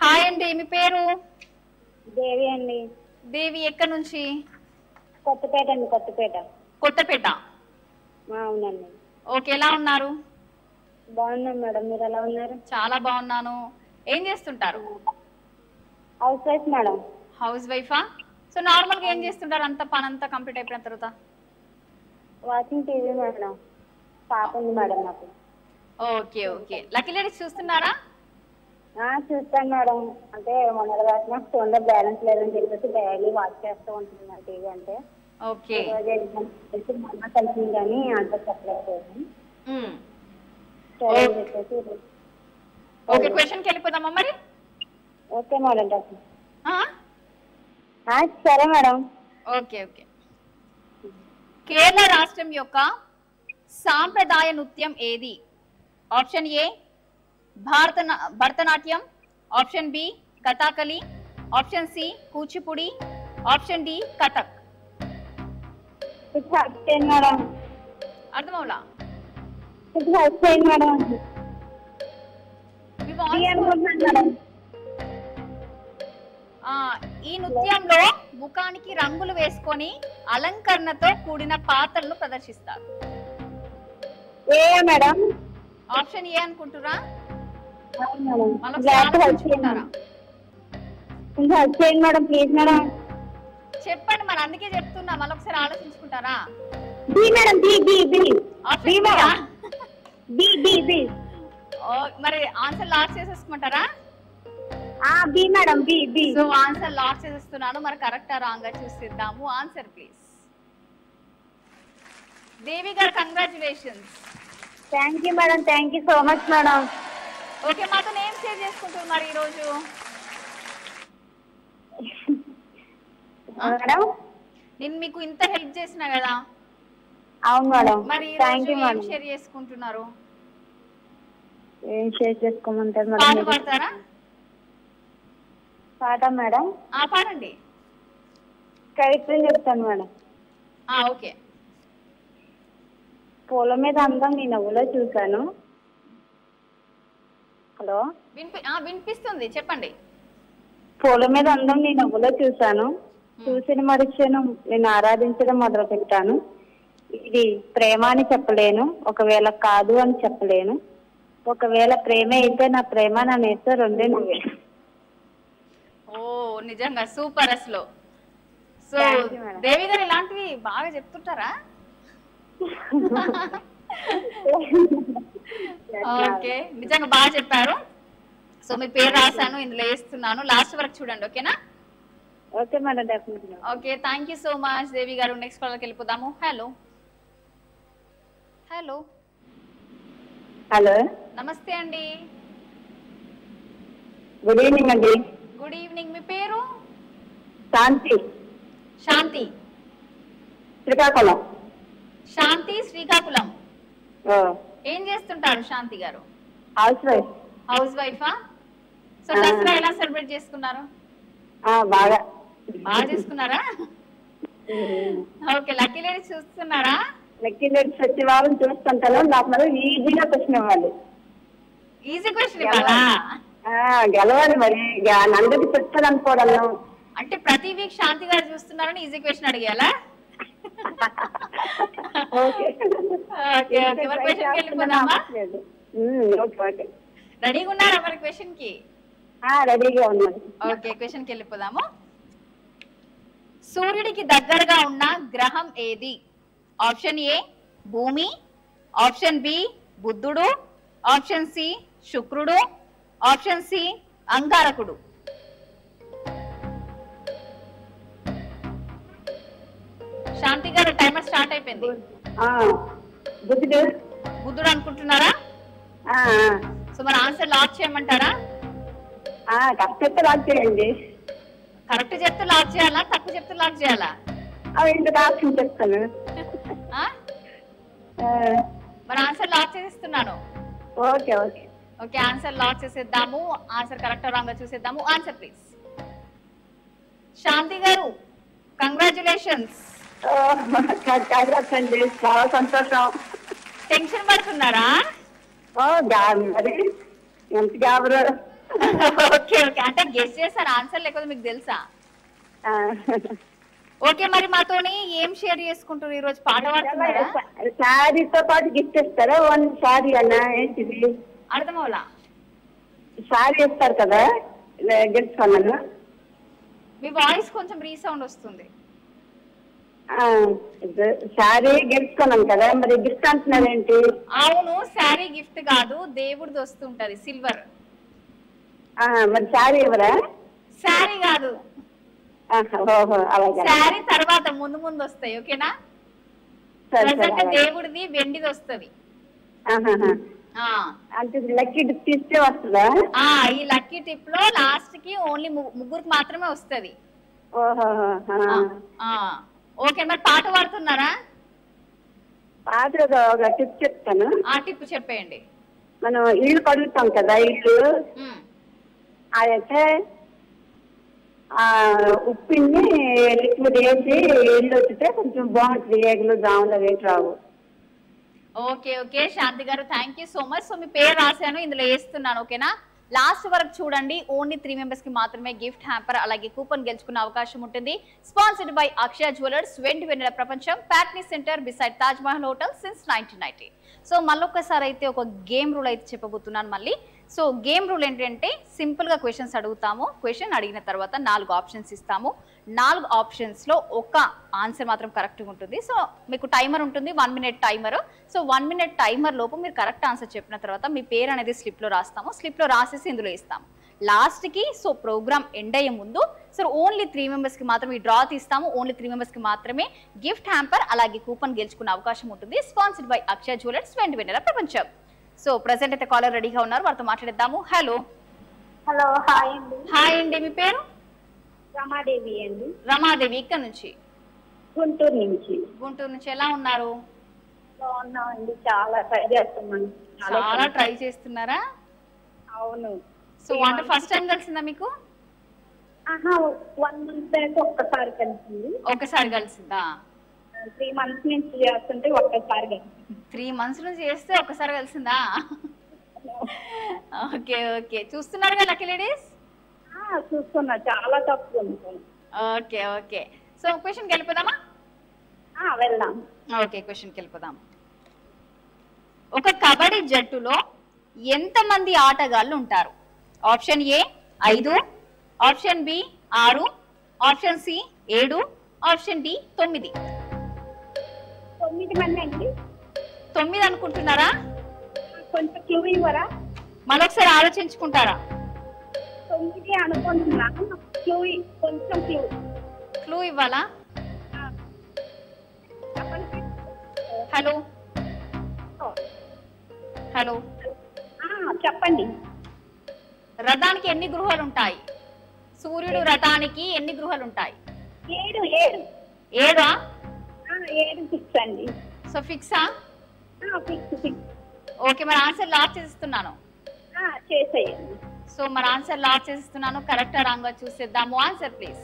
హాయ్ అండి, మీ పేరు? దేవి అండి. దేవి, ఎక్కడి నుంచి? కొత్తపేట అండి. కొత్తపేట. కొత్తపేట. అవునండి. ఓకే, ఎలా ఉన్నారు? బాగున్నాం మేడం, మీరు ఎలా ఉన్నారు? చాలా బాగున్నాను. ఏం చేస్తుంటారు? Housewife madam. హౌస్ వైఫా? సో నార్మల్ గా ఏం చేస్తుంటారు? అంత పని అంతా కంప్లీట్ అయిపోయిన తర్వాత? Watching TV madam. పాప ఉంది మేడం నాకు. Okay okay. లక్కీ లేడీస్ చూస్తున్నారా? చూస్తాను మేడం. అంటే మొన్నటి దాకా నాకు ఫోన్ లో బ్యాలెన్స్ లేదని చెప్పేసి డైలీ వాచ్ చేస్తూ ఉంటున్నాను టీవీ. అంటే ఓకే, మొన్న కలిసింది కానీ అంత చెప్పలేకపోయాను. ఓకే, క్వశ్చన్కి వెళ్ళిపోదామా మరి? Okay madam. సరే మేడం. Okay okay. కేరళ రాష్ట్రం యొక్క సాంప్రదాయ నృత్యం ఏది? Option A Bharatanatyam, option B Kathakali, option C Kuchipudi, option D Kathak. Madam అర్థమవులా? మేడం. ఈ నృత్యంలో ముఖానికి రంగులు వేసుకొని అలంకరణతో కూడిన పాత్రలను ప్రదర్శిస్తారు. మేడం ఆప్షన్ ఏ అనుకుంటురా? మేడం ప్లీజ్ మేడం చెప్పండి. మరి అందుకే చెప్తున్నా, మళ్ళీ ఒకసారి ఆలోచించుకుంటారా? మరి ఆన్సర్ లాక్ చేసేసుకుంటారా? B madam. B. So answer lock చేసేస్తున్నాను. మరి కరెక్టా రాంగా చూసిద్దాము. Answer please. దేవి గారు, congratulations. Thank you madam. Thank you so much madam. Okay, మాతో ఏం షేర్ చేసుకుంటున్నారు మరి ఈరోజు? మేడం నేను మీకు ఇంత హెల్ప్ చేసినా కదా. అవును మేడం. మరి ఏం షేర్ చేసుకుంటున్నారు? ఏం షేర్ చేసుకోమంటారు పాట మేడం? పాడతారా? పాట మేడం? పాడండి. కవిత్వం చెప్తాను మేడం. ఓకే. పూల మీద అందం నీ నవ్వులో చూశాను. హలో, వినిపిస్తుంది, చెప్పండి. పూల మీద అందం నీ నవ్వులో చూశాను, చూసిన మరుక్షణం నేను ఆరాధించడం మొదలు పెట్టాను. ఇది ప్రేమ అని చెప్పలేను, ఒకవేళ కాదు అని చెప్పలేను, ఒకవేళ ప్రేమ అయితే నా ప్రేమ నా నేతో రెండే నువ్వే. ఓ నిజంగా సూపర్ అసలు. సో దేవి గారు ఇలాంటివి బాగా చెప్తుంటారా? ఓకే, నిజంగా బాగా చెప్పారు. సో మీ పేరు రాశాను, ఇందులో వేస్తున్నాను. లాస్ట్ వరకు చూడండి, ఓకేనా? Okay madam, definitely. Okay, thank you so much Devi గారు. నెక్స్ట్ కాల్కి వెళ్ళిపోదాము. హలో. హలో. హలో, నమస్తే అండి. గుడ్ ఈవినింగ్ అండి. Good evening. మీ పేరు? శాంతి. శాంతి, శ్రీకాకుళం. శాంతి శ్రీకాకుళం. ఏం చేస్తుంటారు శాంతి గారు? Housewife. హౌస్ వైఫా? సో దసరా ఎలా సెలబ్రేట్ చేసుకున్నారు? బాగా బాగా చేసుకున్నారా? ఓకే, లక్కీ లేడీ చూస్తున్నారా? లక్కీ లేడీ ప్రతి వారం చూస్తుంటాను. నాకు మరి ఈజీగా క్వశ్చన్ ఇవ్వాలి. ఈజీ క్వశ్చన్ ఇవ్వాలా? గెలవాలి మరి, అందరికి చెప్తాను అనుకోవడం. అంటే ప్రతి వీక్ శాంతి గారు చూస్తున్నారని ఈజీ క్వశ్చన్ అడిగేయాలా? రెడీగా ఉన్నారా మరి క్వశ్చన్ కి? రెడీగా ఉన్నాను. ఓకే, క్వశ్చన్ కి వెళ్ళిపోదాము. సూర్యుడికి దగ్గరగా ఉన్న గ్రహం ఏది? ఆప్షన్ ఏ భూమి, ఆప్షన్ బి బుద్ధుడు, ఆప్షన్ సి శుక్రుడు, ఆప్షన్ సి అంగారకుడు. శాంతి గారు టైమర్ స్టార్ట్ అయిపోయింది. బుద్ధుడు అనుకుంటున్నారా? సో మరి ఆన్సర్ లాక్ చేయమంటారా? కరెక్ట్ లాక్ చేయండి. కరెక్ట్ చెప్తే లాక్ చేయాలా, తప్పు చెప్తే లాక్ చేయాలా? ఆప్షన్ చెప్తాను. మరి ఆన్సర్ లాక్ చేసేస్తున్నాను. Okay okay okay, answer lock చేసేద్దాము. ఆన్సర్ కరెక్ట్ రాంగ్ చూసేద్దాము. Answer please. శాంతి గారు కంగ్రాచులేషన్స్. చాలా సంతోషం. టెన్షన్ పడుతున్నారా? మరి ఎంత గాబరు. ఓకే ఓకే, అంటే గెస్ చేశారు ఆన్సర్, లేకపోతే మీకు తెలుసా? ఓకే, మరి మాతోని ఏం షేర్ చేసుకుంటారు ఈ రోజు? పాట పాడుతున్నారా? శారీతో పాటు గిఫ్ట్ ఇస్తారా? వన్ శారీ అన్న ఏంటిది అర్థం అవలా? శారీ ఇస్తారు కదా, గెలుచుకున్నాను. మీ వాయిస్ కొంచెం రీసౌండ్ వస్తుంది. శారీ గెలుచుకున్నాను కదా, మరి గిఫ్ట్ అంటున్నారేంటి? అవును, శారీ గిఫ్ట్ కాదు, దేవుడిది వస్తుంటది సిల్వర్. మరి శారీ ఎవరా? శారీ కాదు, శారీ తర్వాత ముందు ముందు వస్తాయి. ఓకేనా? దేవుడిది వెండిది వస్తుంది. అంటే లక్కీ టిప్ తీస్తే వస్తుందా? ఈ లక్కీ టిప్ లో లాస్ట్ కి ఓన్లీ ముగ్గురికి మాత్రమే వస్తుంది. ఓకే, మరి పాట పాడుతున్నారా? పాట ఒక టిప్ చెప్తాను. ఆ టిప్ చెప్పేయండి. మనం ఇల్లు కడుగుతాం కదా, ఇల్లు అదైతే ఉప్పిని లిక్విడ్ వేసి ఇల్లు వచ్చితే కొంచెం బాగుంటుంది. ఏగులు జాములు అవి రావు. ఓకే ఓకే శాంతి గారు, thank you so much. So మీ పేరు రాశాను, ఇందులో వేస్తున్నాను. ఓకేనా? లాస్ట్ వరకు చూడండి. ఓన్లీ 3 మెంబర్స్ కి మాత్రమే గిఫ్ట్ హ్యాంపర్ అలాగే కూపన్ గెలుచుకునే అవకాశం ఉంటుంది. Sponsored by Akshaya jewellers, Vendi Vennela Prapancham, Patny centre beside Taj Mahal hotel since 1990. So మళ్ళొక్కసారి అయితే ఒక గేమ్ రూల్ అయితే చెప్పబోతున్నాను మళ్ళీ. సో గేమ్ రూల్ ఏంటంటే సింపుల్ గా క్వశ్చన్స్ అడుగుతాము. క్వశ్చన్ అడిగిన తర్వాత 4 ఆప్షన్స్ ఇస్తాము. 4 ఆప్షన్స్ లో ఒక ఆన్సర్ మాత్రం కరెక్ట్ గా ఉంటుంది. సో మీకు టైమర్ ఉంటుంది, 1 minute timer. So 1 minute timer లోపు మీరు కరెక్ట్ ఆన్సర్ చెప్పిన తర్వాత మీ పేరు అనేది స్లిప్ లో రాస్తాము. స్లిప్ లో రాసేసి ఇందులో ఇస్తాము. లాస్ట్ కి సో ప్రోగ్రామ్ ఎండ్ అయ్యే ముందు సో ఓన్లీ 3 మెంబర్స్ కి మాత్రమే ఈ డ్రా తీస్తాము. ఓన్లీ 3 మెంబర్స్ కి మాత్రమే గిఫ్ట్ హ్యాంపర్ అలాగే కూపన్ గెలుచుకునే అవకాశం ఉంటుంది. Sponsored by Akshaya jewellers, Vendi Vennela ప్రపంచం. సో ప్రెసెంట్ అయితే కాలర్ రెడీగా ఉన్నారు, వారితో మాట్లాడేద్దాము. హలో. హలో, హాయ్ అండి. హాయ్ అండి, మీ పేరు? రమాదేవి అండి. రమాదేవి, ఇక్కడ నుంచి? గుంటూరు నుంచి. గుంటూరు నుంచి. ఎలా ఉన్నారు? బాగున్నామండి, చాలా ట్రై చేస్తున్నాను. చాలా ట్రై చేస్తున్నారా? అవును. సో అంటే ఫస్ట్ టైం కలిసిందా మీకు? 1 మంత్ అయితే ఒక్కసారి కలిసింది. ఒకసారి కలిసిందా? 3 మంత్స్ నుంచి చేస్తుంటే ఒక్కసారి కలిసింది. 3 మంత్స్ నుంచి చేస్తే ఒక్కసారి కలిసిందా? ఓకే ఓకే, చూస్తున్నారుగా లక్కీ లేడీస్? చూస్తున్నా, చాలా తక్కువ. ఓకే ఓకే, సో క్వశ్చన్కి వెళ్ళిపోదామా? వెళ్దాం. ఓకే, క్వశ్చన్కి వెళ్ళిపోదాం. ఒక కబడ్డీ జట్టులో ఎంతమంది ఆటగాళ్ళు ఉంటారు? Option A 5, option B 6, option C 7, option D 9. 9 మంది అండి. 9 అనుకుంటున్నారా? కొంచెం క్లూ ఇవ్వరా? మరొకసారి ఆలోచించుకుంటారా? 9 అనుకుంటున్నాను. కొంచెం క్లూ ఇవ్వాలా? హలో హలో, చెప్పండి. రథానికి ఎన్ని గృహాలు ఉంటాయి? సూర్యుడు రథానికి ఎన్ని గృహాలు ఉంటాయి? 7. 7? 7 ఫిక్స్ అండి. సో ఫిక్సా? ఫిక్స్. ఓకే, మరి ఆన్సర్ లాక్ చేస్తున్నాను. చేసేయండి. సో మన ఆన్సర్ లాక్ చేస్తున్నాను. కరెక్టా రాంగా చూసేద్దాము. Answer please.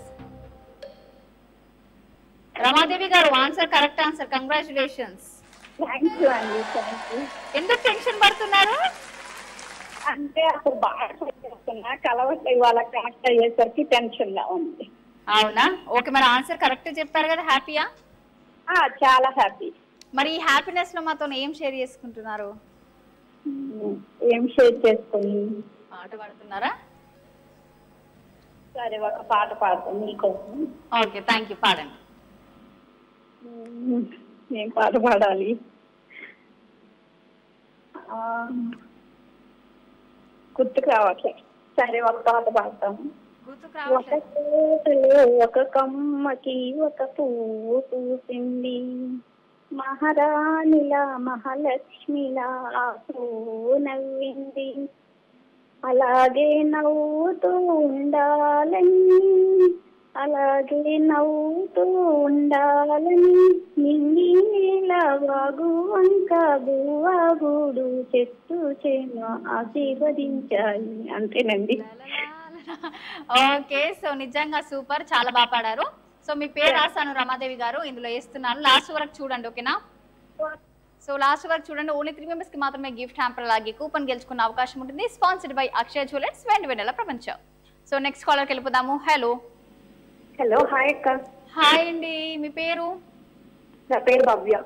రమాదేవి గారు answer correct answer. Congratulations. Thank you అండి. Thank you. ఎందుకు టెన్షన్ పడుతున్నారు? అంటే అసలు బాగా చేస్తున్నా కలవట్లే, ఇవాళ కరెక్ట్ అయ్యేసరికి టెన్షన్ గా ఉంది. అవునా? ఓకే, మరి ఆన్సర్ కరెక్ట్ చెప్పారు కదా, హ్యాపీయా? చాలా హ్యాపీ. మరి ఈ హ్యాపీనెస్ లో మాతో ఏం షేర్ చేసుకుంటున్నారు? ఏం షేర్ చేసుకుని పాట పాడుతున్నారా? సరే, ఒక పాట పాడతాను మీకోసం. Okay, thank you. పాడండి. ఏం పాట పాడాలి? గుర్తుకు రావట్లే. సరే, ఒక పాట పాడతాము. గుర్తుకు ఒక రావట్లేదు. తోటలో ఒక కమ్మకి ఒక పువ్వు పూసింది, మహారాణిలా మహాలక్ష్మిలా ఆ పువ్వు నవ్వింది. అలాగే నవ్వుతూ ఉండాలని, అలాగే నవ్వుతూ ఉండాలని, నింగి నేల వాగు వంక గువ్వా గూడు చెట్టు చేను ఆశీర్వదించాలి. అంతేనండి. ఓకే, సో నిజంగా సూపర్, చాలా బాగా పాడారు. సో మీ పేరు రాస్తాను రమాదేవి గారు, ఇందులో వేస్తున్నాను. లాస్ట్ వరకు చూడండి, ఓకేనా? సో లాస్ట్ వరకు చూడండి. ఓన్లీ 3 మెంబర్స్ కి మాత్రమే గిఫ్ట్ హ్యాంపర్ లాగే కూపన్ గెలుచుకునే అవకాశం ఉంటుంది. స్పాన్సర్డ్ బై అక్షయ జ్యువెలర్స్, వెన్నెల ప్రపంచం. సో నెక్స్ట్ కాలర్కి వెళ్ళిపోదాము. హలో. హలో, హాయ్ అక్క. హాయ్ అండి, మీ పేరు? నా పేరు భవ్య.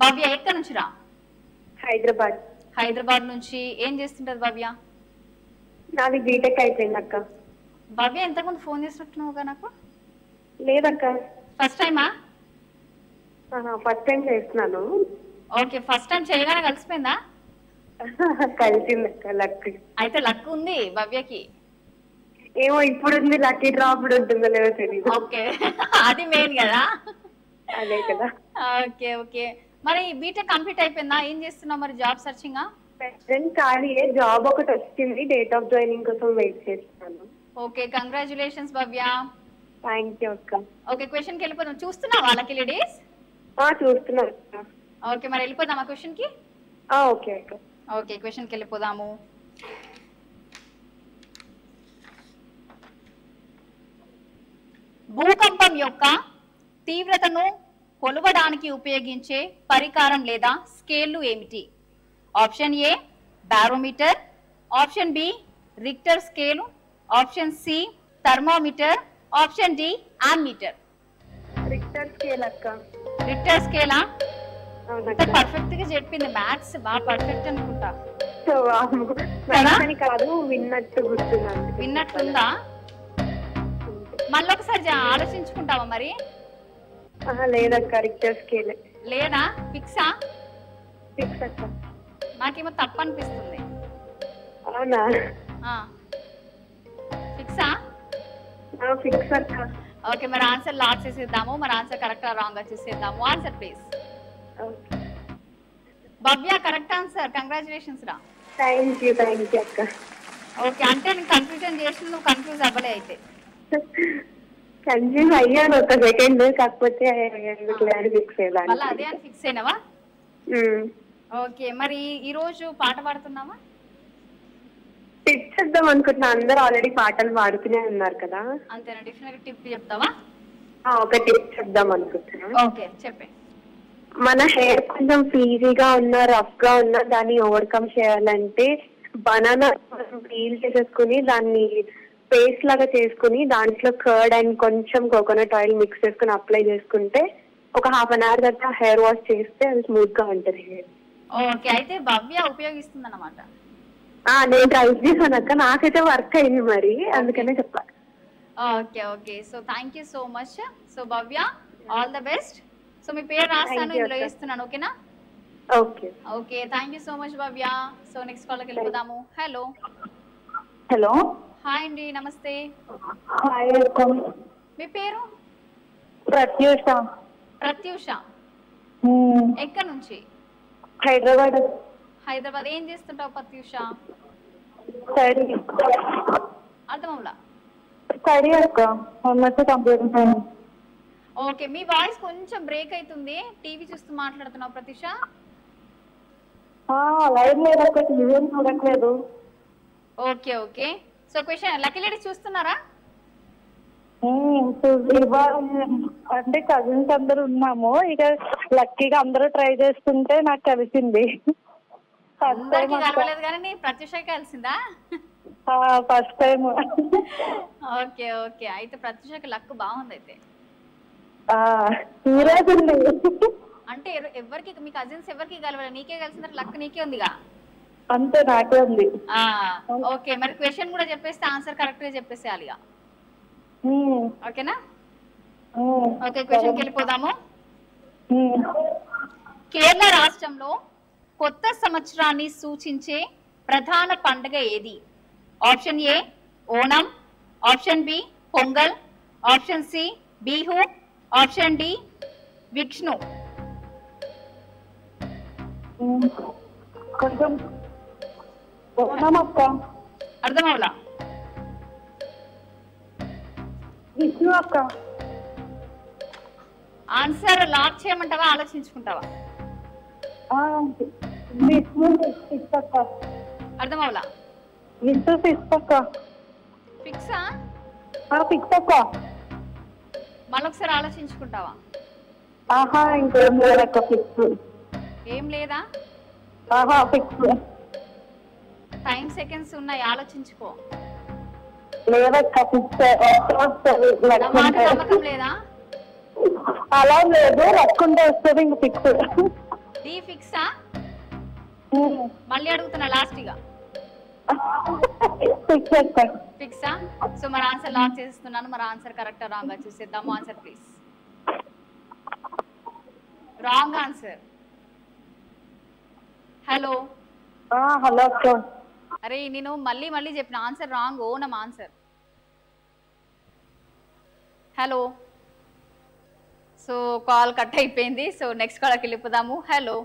భవ్య ఎక్కడి నుంచి రా? హైదరాబాద్. హైదరాబాద్ నుంచి. ఏం చేస్తుంటది భవ్య? నాది బీటెక్ అయిపోయింది అక్క. భవ్య ఇంతకుముందు ఫోన్ చేసినట్టున్నావుగా నాకు? లేదక్క, ఫస్ట్ టైమా? ఫస్ట్ టైం చేస్తున్నాను. ఓకే, ఫస్ట్ టైం చేయగానే కలిసిపోయిందా? కలిసింది అక్క, లక్. అయితే లక్ ఉంది భవ్యకి. ఏమో ఇప్పుడు ఉంది, లక్కీ డ్రా అప్పుడు ఉంటుందో లేదో తెలియదు. ఓకే, అది మెయిన్ కదా. అదే కదా. ఓకే ఓకే, మరి బీటెక్ కంప్లీట్ అయిపోయిందా? ఏం చేస్తున్నావు మరి? జాబ్ సర్చింగా? ప్రెసెంట్ ఖాళీ, జాబ్ ఒకటి వచ్చింది, డేట్ ఆఫ్ జాయినింగ్ కోసం వెయిట్ చేస్తున్నాను. Okay, congratulations Bhavya. Thank you అక్క. ఓకే, క్వశ్చన్కి వెళ్ళిపోదాం. చూస్తున్నావా వాళ్ళకి లేడీస్? చూస్తున్నాను అక్క. ఓకే, మరి వెళ్ళిపోదామా క్వశ్చన్ కి? ఓకే అక్క. ఓకే, క్వశ్చన్కి వెళ్ళిపోదాము. భూకంపం యొక్క తీవ్రతను కొలవడానికి ఉపయోగించే పరికరం లేదా స్కేళ్లు ఏమిటి? Option A barometer, option B Richter scale, option C thermometer, option D ammeter. Richter scale అక్క. రిక్టర్ స్కేలా? పర్ఫెక్ట్ గా చెప్పింది. మ్యాథ్స్ బాగా పర్ఫెక్ట్ అనుకుంటా. కాదు, విన్నట్టు గుర్తున్నాను. విన్నట్టుందా? మళ్ళీ ఒకసారి ఆలోచించుకుంటావా మరి? లేదక్క, రిక్టర్ స్కేల్. లేదా ఫిక్సా? ఫిక్స్ అక్క. నాకేమో తప్పు అనిపిస్తుంది. అవునా? ఫిక్సా? ఫిక్స్ అక్క. ఓకే, మరి ఆన్సర్ లాక్ చేసేద్దాము. మరి ఆన్సర్ కరెక్ట్ రాంగ్ చూసేద్దాము. Answer please. Bhavya correct answer. Congratulations రా. థ్యాంక్ యూ అక్క. ఓకే, అంటే నేను కన్ఫ్యూజన్ చేసి నువ్వు కన్ఫ్యూజ్ అవ్వలే అయితే? కన్ఫ్యూజ్ అయ్యాను ఒక సెకండ్, కాకపోతే ఫిక్స్ మళ్ళీ అదే అని ఫిక్స్ అయినావా? ఓకే, మరి ఈ రోజు పాట పాడుతున్నావా? టిప్స్ చెప్దాం అనుకుంటున్నా. అందరు ఆల్రెడీ పాటలు పాడుతూనే ఉన్నారు కదా. అంతేనా? డిఫరెంట్ టిప్ చెప్తావా? ఒక టిప్ చెప్దాం అనుకుంటున్నా. ఓకే, చెప్పే. మన హెయిర్ కొంచెం ఫ్రీజీగా ఉన్నా, రఫ్ గా ఉన్నా దాన్ని ఓవర్కమ్ చేయాలంటే బనానా పీల్ చేసేసుకుని దాన్ని పేస్ట్ లాగా చేసుకుని దాంట్లో కర్డ్ అండ్ కొంచెం కోకోనట్ ఆయిల్ మిక్స్ చేసుకుని అప్లై చేసుకుంటే ఒక హాఫ్ అన్ అవర్ తర్వాత హెయిర్ వాష్ చేస్తే అది స్మూత్ గా ఉంటుంది హెయిర్. ఓకే, అయితే భవ్య ఉపయోగిస్తుంది అన్నమాట. నేను ట్రై చేశాను అక్క, నాకైతే వర్క్ అయింది మరి, అందుకనే చెప్పాలి. Okay okay, so thank you so much. So Bhavya, all the best. So మీ పేరు రాస్తాను, ఇందులో వేస్తున్నాను. ఓకేనా? Okay okay, thank you so much Bhavya. So next కాల్కి వెళ్ళిపోదాము. హలో. హలో, హాయ్ అండి, నమస్తే. హాయ్ అక్క. మీ పేరు? ప్రత్యూష. ప్రత్యూష, ఎక్కడి నుంచి? హైదరాబాద్. హైదరాబాద్. ఏం చేస్తుంటావు ప్రత్యూష? స్టడీ. అర్థమవులా? స్టడీ అక్క, కంప్యూటర్ సైన్స్. ఓకే, మీ వాయిస్ కొంచెం బ్రేక్ అవుతుంది. టీవీ చూస్తూ మాట్లాడుతున్నావు ప్రత్యూష? లైవ్ లేదు అక్క, టీవీ చూడట్లేదు. Okay okay. So question lucky lady చూస్తున్నారా? అంటే కజిన్స్ అందరూ ఉన్నాము, ఇక లక్కీగా అందరూ ట్రై చేస్తుంటే నాకు కలిసింది. అందరికి కలవలేదు కానీ ప్రత్యూషకి కలిసిందా? First time. ఓకే ఓకే, అయితే ప్రత్యూషకి లక్ బాగుంది అయితే. అంటే ఎవరికి మీ కజిన్స్ ఎవరికి కలవలేదు, నీకే కలిసిందంటే లక్ నీకే ఉందిగా. అంతే, నాకే ఉంది. ఓకే, మరి క్వశ్చన్ కూడా చెప్పేస్తే ఆన్సర్ కరెక్ట్ గా చెప్పేసేయాలి ఇక. ఓకేనా? ఓకే, క్వశ్చన్కి వెళ్ళిపోదాము. కేరళ రాష్ట్రంలో కొత్త సంవత్సరాన్ని సూచించే ప్రధాన పండుగ ఏది? Option A Onam, option B Pongal, option C Bihu, option D Vishnu. కొంచెం అర్థమవులా? విష్ణు అక్క. ఆన్సర్ లాక్ చేయమంటావా, ఆలోచించుకుంటావా? విష్ణు ఫిక్స్ అక్క. అర్థమవులా? విష్ణు ఫిక్స్ అక్క. ఫిక్సా? ఫిక్స్ అక్క. మళ్ళొకసారి ఆలోచించుకుంటావా? ఇంకేం లేదక్క, ఫిక్స్. ఏం లేదా? ఫిక్స్. టైం సెకండ్స్ ఉన్నాయి, ఆలోచించుకో. లేదక్క, ఫిక్స్. నమ్మకం లేదా? అలా లేదు, లక్కుంటే వస్తుంది ఇంక ఫిక్స్. డి ఫిక్సా? మళ్ళీ అడుగుతున్నా లాస్ట్ గా. ఫిక్సా? సో మరి ఆన్సర్ లాక్ చేస్తున్నాను. మరి ఆన్సర్ కరెక్టా రాంగ్ చూసేద్దాము. Answer please. Wrong answer. Hello hello అక్క. అరే నేను మళ్ళీ మళ్ళీ చెప్పిన answer wrong. Onam answer. Hello. So call cut అయిపోయింది. సో నెక్స్ట్ కాల్కి వెళ్ళిపోదాము. Hello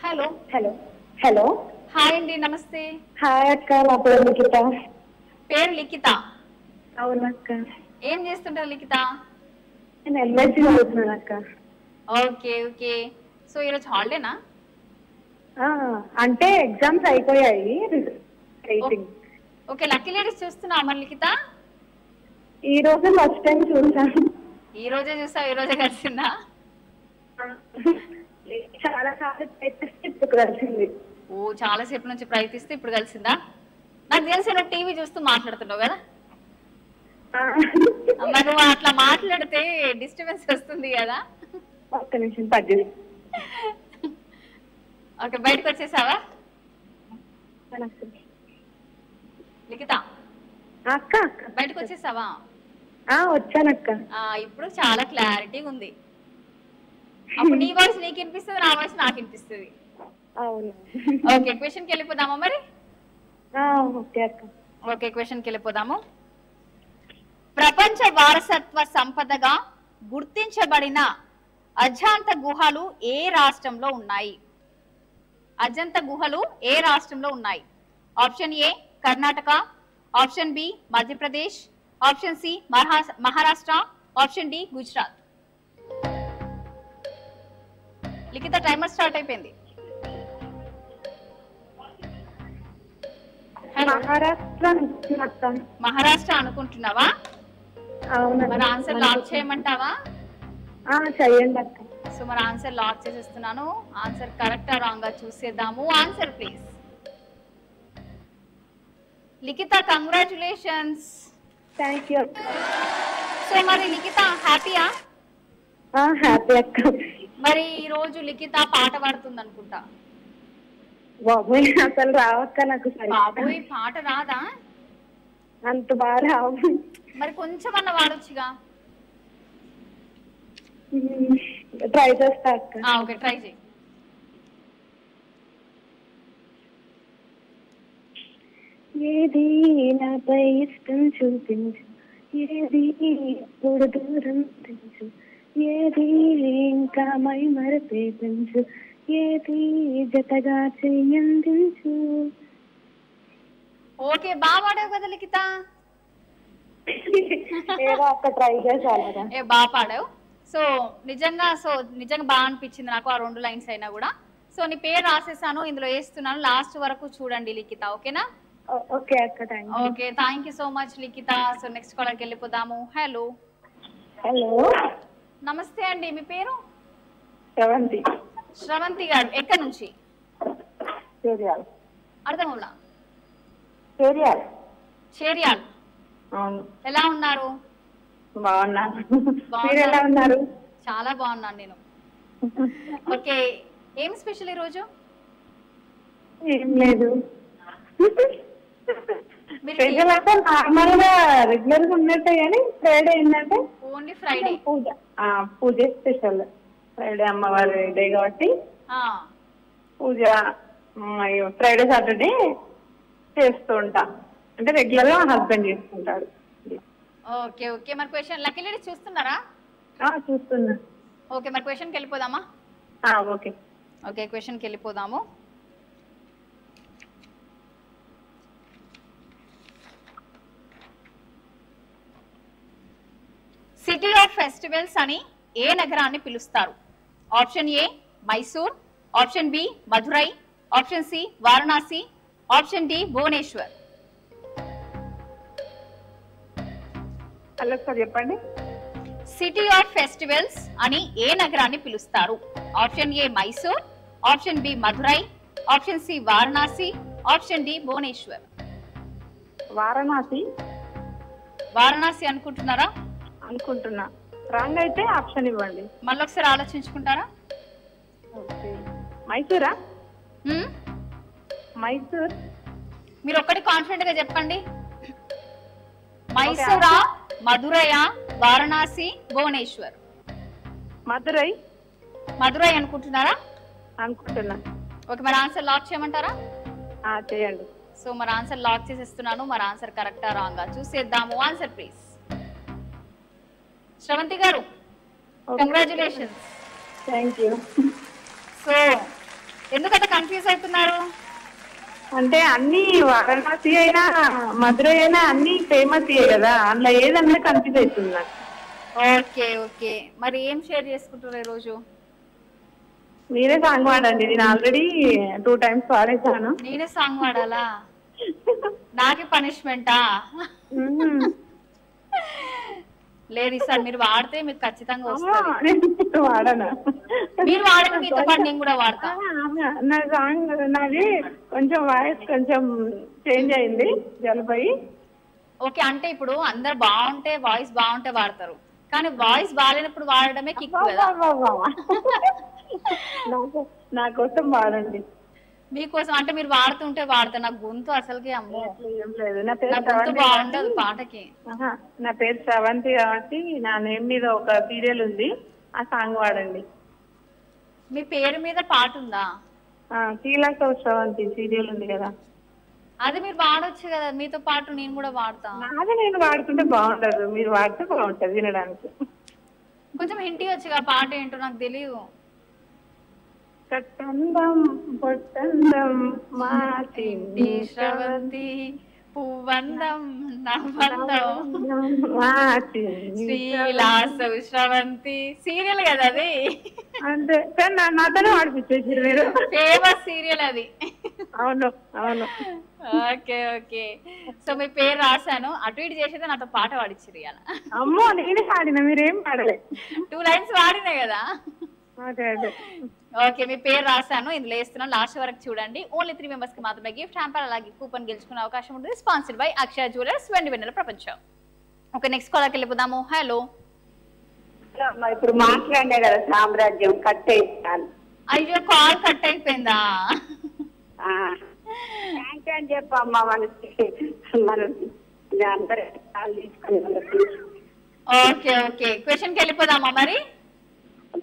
hello hello hello. Hi అండి, నమస్తే. హాయ్ అక్క, నా పేరు లిఖిత. పేరు లిఖిత? అవునక్క. ఏం చేస్తుంటారు లిఖిత? నేను ఎంఎస్సీ చదువుతున్నాను అక్క. Okay okay. సో ఈరోజు హాలిడేనా? అంటే ఎగ్జామ్స్ అయిపోయాయి. ఓకే, లక్కీ లేడీస్ చూస్తున్నావా మరి లిఖిత? ఈ రోజు ఫస్ట్ టైం చూసాను. ఈ రోజే చూసావు? ఈ రోజే కలిసిందా? చాలా సార్లు ప్రయత్నిస్తే ఇప్పుడు కలిసింది. ఓ, చాలా సేపు నుంచి ప్రయత్నిస్తే ఇప్పుడు కలిసిందా? నాకు తెలిసి నువ్వు టీవీ చూస్తూ మాట్లాడుతున్నావు కదా. మరి నువ్వు అట్లా మాట్లాడితే డిస్టర్బెన్స్ వస్తుంది కదా. ఒక్క నిమిషం పద్ది. ఓకే, బయటకు వచ్చేసావా లిఖిత? అక్క బయటకు వచ్చేసావా? వచ్చానక్క. ఇప్పుడు చాలా క్లారిటీగా ఉంది. అప్పుడు నీ వాయిస్ నీకు వినిపిస్తుంది, నా వాయిస్ నాకు వినిపిస్తుంది. అవును. ఓకే, క్వశ్చన్కి వెళ్ళిపోదామా మరి? ఓకే అక్క. ఓకే, క్వశ్చన్కి వెళ్ళిపోదాము. ప్రపంచ వారసత్వ సంపదగా గుర్తించబడిన అజంతా గుహలు ఏ రాష్ట్రంలో ఉన్నాయి? అజంతా గుహలు ఏ రాష్ట్రంలో ఉన్నాయి? Option A Karnataka, option B Madhya Pradesh, option C Maharashtra, option D Gujarat. Likhita timer start అయిపోయింది. మహారాష్ట్ర అనుకుంటున్నావా? అవును. మరి ఆన్సర్ లాక్ చేయమంటావా? చేయండి అక్క. సో మరి ఆన్సర్ లాక్ చేసేస్తున్నాను. ఆన్సర్ కరెక్టా రాంగా చూసేద్దాము. Answer please. Likhita, congratulations. Thank you. So మరి లిఖిత హ్యాపీయా? హ్యాపీ అక్క. మరి ఈ రోజు లిఖిత పాట పాడుతుంది అనుకుంటా. బాబోయ్, అసలు రావక్క నాకు. బాబోయ్, పాట రాదా? అంత బాగా రావు. మరి కొంచెం అన్న వాడొచ్చుగా. ట్రై చేస్తా అక్క. ఓకే, ట్రై చేయి. ఏది నాపై ఇష్టం చూపించు, ఏది ఇప్పుడు దూరం తెంచు, ఏది ఇంకా మై మరపే పెంచు, ఏది జతగా చెయ్యందించు. ఓకే, బాగా పాడావు కదా లిఖిత. ఏదో అక్క ట్రై చేసాను. బాగా పాడావు. సో నిజంగా బాగా అనిపించింది నాకు ఆ 2 లైన్స్ అయినా కూడా. సో నీ పేరు రాసేసాను, ఇందులో వేస్తున్నాను, లాస్ట్ వరకు చూడండి లిఖిత. ఓకేనా? ఓకే అక్క, thank you. Okay, thank you so much Likhitha. So next కాలర్కి వెళ్ళిపోదాము. హలో. హలో, నమస్తే అండి, మీ పేరు? శ్రవంతి. శ్రవంతి గారు, ఎక్కడి నుంచి? చేరియాల్. అర్థమవులా? చేరియాల్. చేరియాల్. అవును. ఎలా ఉన్నారు? బాగున్నాను. మీరు ఎలా ఉన్నారు? చాలా బాగున్నాను నేను. ఓకే, ఏం స్పెషల్ ఈరోజు? ఏం లేదు, స్పెషల్ అంటే నార్మల్ గా రెగ్యులర్ గా ఉన్నట్టే, కానీ ఫ్రైడే ఏంటంటే ఓన్లీ ఫ్రైడే పూజ. పూజ స్పెషల్. ఫ్రైడే అమ్మవారి డే కాబట్టి పూజ ఫ్రైడే సాటర్డే చేస్తూ ఉంటా. అంటే రెగ్యులర్ గా మా హస్బెండ్ చేసుకుంటాడు. ఓకే ఓకే, మరి క్వశ్చన్ లక్కీ లేడీ చూస్తున్నారా? చూస్తున్నా. ఓకే, మరి క్వశ్చన్కి వెళ్ళిపోదామా? ఓకే ఓకే, క్వశ్చన్కి వెళ్ళిపోదాము. సిటీ ఆఫ్ ఫెస్టివల్స్ అని ఏ నగరాన్ని పిలుస్తారు? Option A Mysore, option B Madurai, option C Varanasi, option D Bhubaneswar. Hello sir, చెప్పండి. సిటీ ఆఫ్ ఫెస్టివల్స్ అని ఏ నగరాన్ని పిలుస్తారు? Option A Mysore, option B Madurai, option C Varanasi, option D Bhubaneswar. Varanasi. Varanasi అనుకుంటున్నారా? అనుకుంటున్నా. రాంగ్ అయితే ఆప్షన్ ఇవ్వండి. మళ్ళీ ఒకసారి ఆలోచించుకుంటారా? మైసూరా? మైసూర్. మీరు ఒక్కటి కాన్ఫిడెంట్ గా చెప్పండి. మైసూరా, మధురైయా, వారణాసి, భువనేశ్వర్. మధురై. మధురై అనుకుంటున్నారా? అనుకుంటున్నా. ఓకే, మరి ఆన్సర్ లాక్ చేయమంటారా? చేయండి. సో మరి ఆన్సర్ లాక్ చేసేస్తున్నాను. మరి ఆన్సర్ కరెక్టా రాంగా చూసేద్దాము. Answer please. శ్రవంతి గారు, కంగ్రాచులేషన్స్. Thank you. సో ఎందుకంటే కన్ఫ్యూజ్ అవుతున్నారు? అంటే అన్ని వారణాసి అయినా మధురై అయినా అన్ని ఫేమస్ కదా, అందులో ఏదన్నా కన్ఫ్యూజ్ అవుతుంది నాకు. ఓకే ఓకే, మరి ఏం షేర్ చేసుకుంటారు ఈ రోజు? మీరే సాంగ్ పాడండి. నేను ఆల్రెడీ 2 times పాడేశాను. నేనే సాంగ్ పాడాలా? నాకే పనిష్మెంటా? లేదు సార్, మీరు వాడితే మీకు ఖచ్చితంగా వస్తుంది. వాడనా? మీరు వాడితే మీతో పాటు నేను కూడా వాడతా. నా సాంగ్ నాది కొంచెం వాయిస్ కొంచెం చేంజ్ అయింది, జలుబై. ఓకే, అంటే ఇప్పుడు అందరు బాగుంటే వాయిస్ బాగుంటే వాడతారు, కానీ వాయిస్ బాగాలేనప్పుడు వాడడమే కిక్ కదా. నా కోసం వాడండి. మీకోసం అంటే మీరు వాడుతుంటే వాడతా. నాకు గొంతు అసలుకి అమ్మో, ఏం లేదు. నా గొంతు బాగుంటది పాటకి. నా పేరు శ్రవంతి కాబట్టి నా నేమ్ మీద ఒక సీరియల్ ఉంది, ఆ సాంగ్ వాడండి. మీ పేరు మీద పాట ఉందా? కీలాతో శ్రవంతి సీరియల్ ఉంది కదా, అది మీరు వాడొచ్చు కదా. మీతో పాటు నేను కూడా వాడతా. నాది నేను వాడుతుంటే బాగుండదు, మీరు వాడితే బాగుంటది వినడానికి. కొంచెం హింట్ వచ్చుగా, పాట ఏంటో నాకు తెలియదు. కట్టందం పొట్టందం మా తిండి శ్రవంతి పువ్వందం నవ్వందం శ్రీలాసవు శ్రవంతి సీరియల్ కదా అది. అంతే సార్, నాతోనే వాడిపించేసారు మీరు. ఫేమస్ సీరియల్ అది. అవును అవును. ఓకే ఓకే, సో మీ పేరు రాశాను. అటు ఇటు చేసేది నాతో పాట పాడిచ్చిరు ఇవాళ. అమ్మో, నేనే పాడినా, మీరేం పాడలే. 2 lines వాడినే కదా. అదే అదే. ఓకే, మీ పేరు రాశాను, ఇందులో వేస్తున్నాను. లాస్ట్ వరకు చూడండి. ఓన్లీ 3 members కి మాత్రమే గిఫ్ట్ హ్యాంపర్ అలాగే కూపన్ గెలుచుకునే అవకాశం ఉంటుంది. Sponsored by Akshaya jewellers, Vendi Vennela ప్రపంచం. ఓకే, నెక్స్ట్ కాలర్కి వెళ్ళిపోదాము. హలో. ఇప్పుడు మాట్లాడే కదా సామ్రాజ్యం కట్ అయిపోతాను. అయ్యో, కాల్ కట్ అయిపోయిందా? థ్యాంక్ యూ అని చెప్పమ్మా, మనకి అందరూ కాల్ తీసుకుని. ఓకే ఓకే, క్వశ్చన్కి వెళ్ళిపోదామా మరి?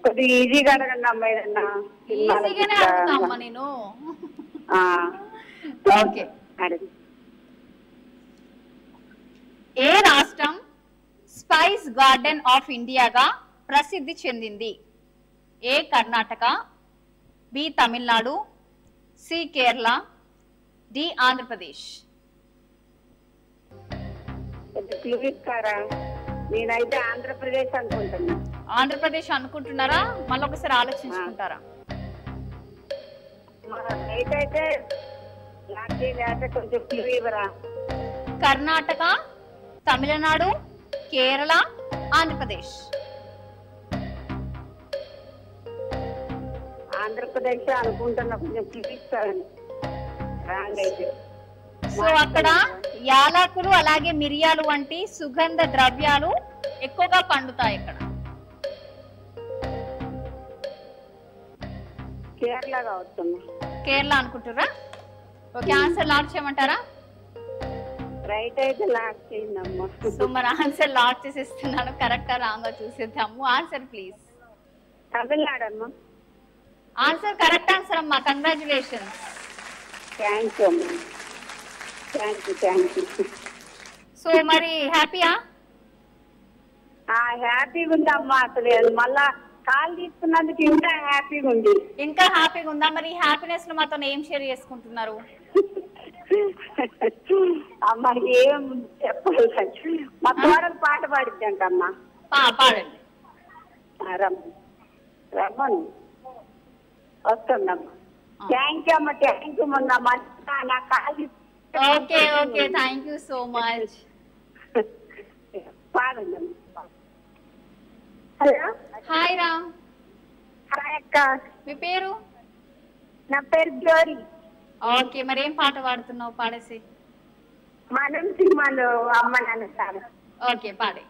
కొద్దిగా ఈజీగా అడగండి అమ్మా, ఏదన్నా. ఈజీగానే అడుగుతామ్మా నేను. ఓకే, ఏ రాష్ట్రం స్పైస్ గార్డెన్ ఆఫ్ ఇండియాగా ప్రసిద్ధి చెందింది? A Karnataka, B Tamil Nadu, C Kerala, D Andhra Pradesh. నేనైతే ఆంధ్రప్రదేశ్ అనుకుంటున్నా. ఆంధ్రప్రదేశ్ అనుకుంటున్నారా? మళ్ళీ ఒకసారి ఆలోచించుకుంటారా? రైట్ అయితే కొంచెం క్లియర్. కర్ణాటక, తమిళనాడు, కేరళ, ఆంధ్రప్రదేశ్. ఆంధ్రప్రదేశ్ అనుకుంటున్నా, కొంచెం చూపిస్తారని. రాంగ్ అయితే. సో అక్కడ యాలకులు అలాగే మిరియాలు వంటి సుగంధ ద్రవ్యాలు ఎక్కువగా పండుతాయి ఇక్కడ. కేరళ కావచ్చమ్మా. కేరళ అనుకుంటారా? ఓకే, ఆన్సర్ లాక్ చేయమంటారా? రైట్ అయితే లాక్ చేయండమ్మా. సో మరి ఆన్సర్ లాక్ చేసి ఇస్తున్నాను. కరెక్టా రాంగా చూసేద్దాము. Answer please. తమిళనాడు అమ్మా. ఆన్సర్ కరెక్ట్ ఆన్సర్ అమ్మా. కంగ్రాచులేషన్స్. థ్యాంక్ యూ అమ్మా. Thank you. సో మరి హ్యాపీయా? హ్యాపీగా ఉందమ్మా. అసలు మళ్ళా కాల్ తీసుకున్నందుకు ఇంకా హ్యాపీగా ఉంది. ఇంకా హ్యాపీగా ఉందా? మరి హ్యాపీనెస్ లో మాతో ఏం షేర్ చేసుకుంటున్నారు? అమ్మా ఏం చెప్పాలి, మా కోడలు పాట పాడిద్దంటమ్మా. పాడండి. రమ్మను వస్తుందమ్మా. థ్యాంక్ యూ అమ్మా. థ్యాంక్ యూ మొన్న నా call. Okay okay, thank you so much. పాడండి. Hello, hi Ram. హాయ్ అక్క. మీ పేరు? నా పేరు గ్లోరీ. ఓకే, మరి ఏం పాట పాడుతున్నావు? పాడేసి. మనం సినిమాలో అమ్మ నాన్న సార్. ఓకే, పాడే.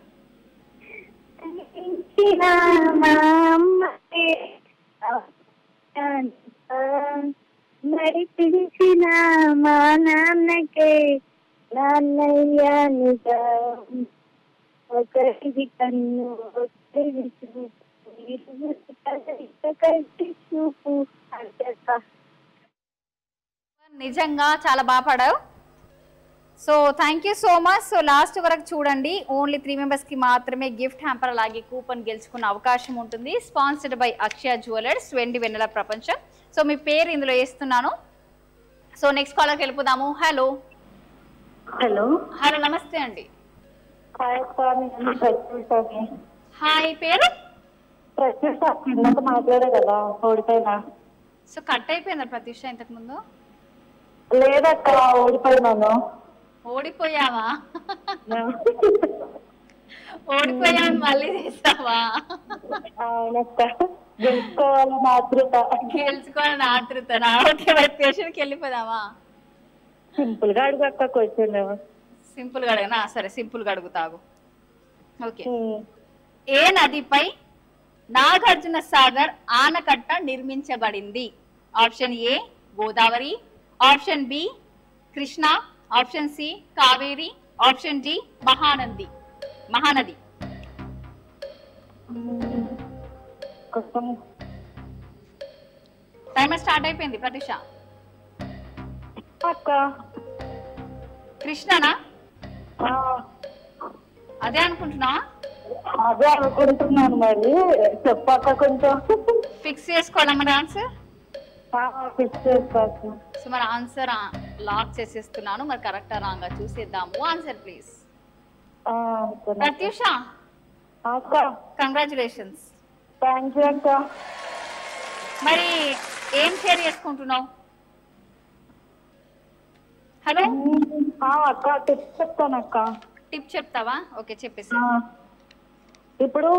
మరి పిలిచిన మా నాన్నకే నాన్నయ్య ఒకటి కన్ను ఒకటి చూపు అంటే. నిజంగా చాలా బాగా పాడావు. So thank you so much. So last వరకు చూడండి. ఓన్లీ 3 మెంబర్స్ కి మాత్రమే గిఫ్ట్ హ్యాంపర్ అలాగే కూపన్ గెలుచుకునే అవకాశం ఉంటుంది. Sponsored by Akshaya jewellers, Vendi Vennela ప్రపంచం. సో మీ పేరు ఇందులో వేస్తున్నాను. సో నెక్స్ట్ కాలర్కి వెళ్ళిపోదాము. హలో. హలో. హలో, నమస్తే అండి. హాయ్. హాయ్, పేరు? ప్రత్యూష. ఇందాక మాట్లాడే కదా ఓడిపోయినా. సో కట్ అయిపోయిందా ప్రత్యూష ఇంతకు ముందు? లేదక్క, ఓడిపోయినాను. ఓడిపోయావా? ఓడిపోయాను మళ్ళీ చేస్తావా? అవునక్క, గెలుచుకోవాలని ఆతృత. గెలుచుకోవాలని ఆతృతనా? ఓకే, మరి క్వశ్చన్కి వెళ్ళిపోదామా? సింపుల్ గా అడుగక్క క్వశ్చన్. సింపుల్ గా అడగనా? సరే, సింపుల్ గా అడుగుతాగు. ఓకే. ఏ నదిపై నాగార్జున సాగర్ ఆనకట్ట నిర్మించబడింది? Option A Godavari, option B Krishna, option C Kaveri, option D Mahanadi. Timer start అయిపోయింది. ప్రతిష. అక్క కృష్ణనా? అదే అనుకుంటున్నా? అదే అనుకుంటున్నాను. మరి చెప్పాక కొంచెం ఫిక్స్ చేసుకోవాలా మరి ఆన్సర్? ఫిక్స్ చేసుకోవచ్చు. సో మరి ఆన్సర్ లాక్ చేసేస్తున్నాను. మరి కరెక్టా రాంగా చూసేద్దాము. Answer please. ప్రత్యూష, అక్క కంగ్రాచులేషన్స్. థ్యాంక్ యూ అక్క. మరి ఏం షేర్ చేసుకుంటున్నావు? హలో. అక్క టిప్స్ చెప్తాను అక్క. టిప్ చెప్తావా? ఓకే, చెప్పేసి. ఇప్పుడు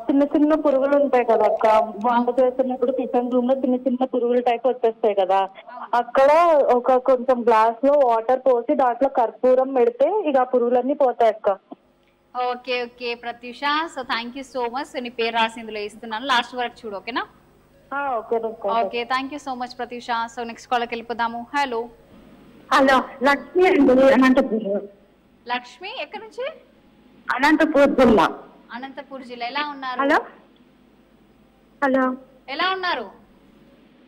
చిన్న చిన్న పురుగులు ఉంటాయి కదా అక్క, వంట చేస్తున్నప్పుడు కిచెన్ రూమ్ లో చిన్న చిన్న పురుగులు టైప్ వచ్చేస్తాయి కదా, అక్కడ ఒక కొంచెం గ్లాస్ లో వాటర్ పోసి దాంట్లో కర్పూరం పెడితే ఇక ఆ పురుగులన్నీ పోతాయి అక్క. Okay okay Prathyusha, so thank you so much. నీ పేరు రాసి ఇందులో ఇస్తున్నాను, లాస్ట్ వరకు చూడు. ఓకేనా? Okay, thank you so much Prathyusha. So next కాల్కి వెళ్ళిపోదాము. హలో. హలో, లక్ష్మి అండి, అనంతపూర్. లక్ష్మి, ఎక్కడి నుంచి? అనంతపూర్ జిల్లా. అనంతపూర్ జిల్లా. ఎలా ఉన్నారు? హలో హలో, ఎలా ఉన్నారు?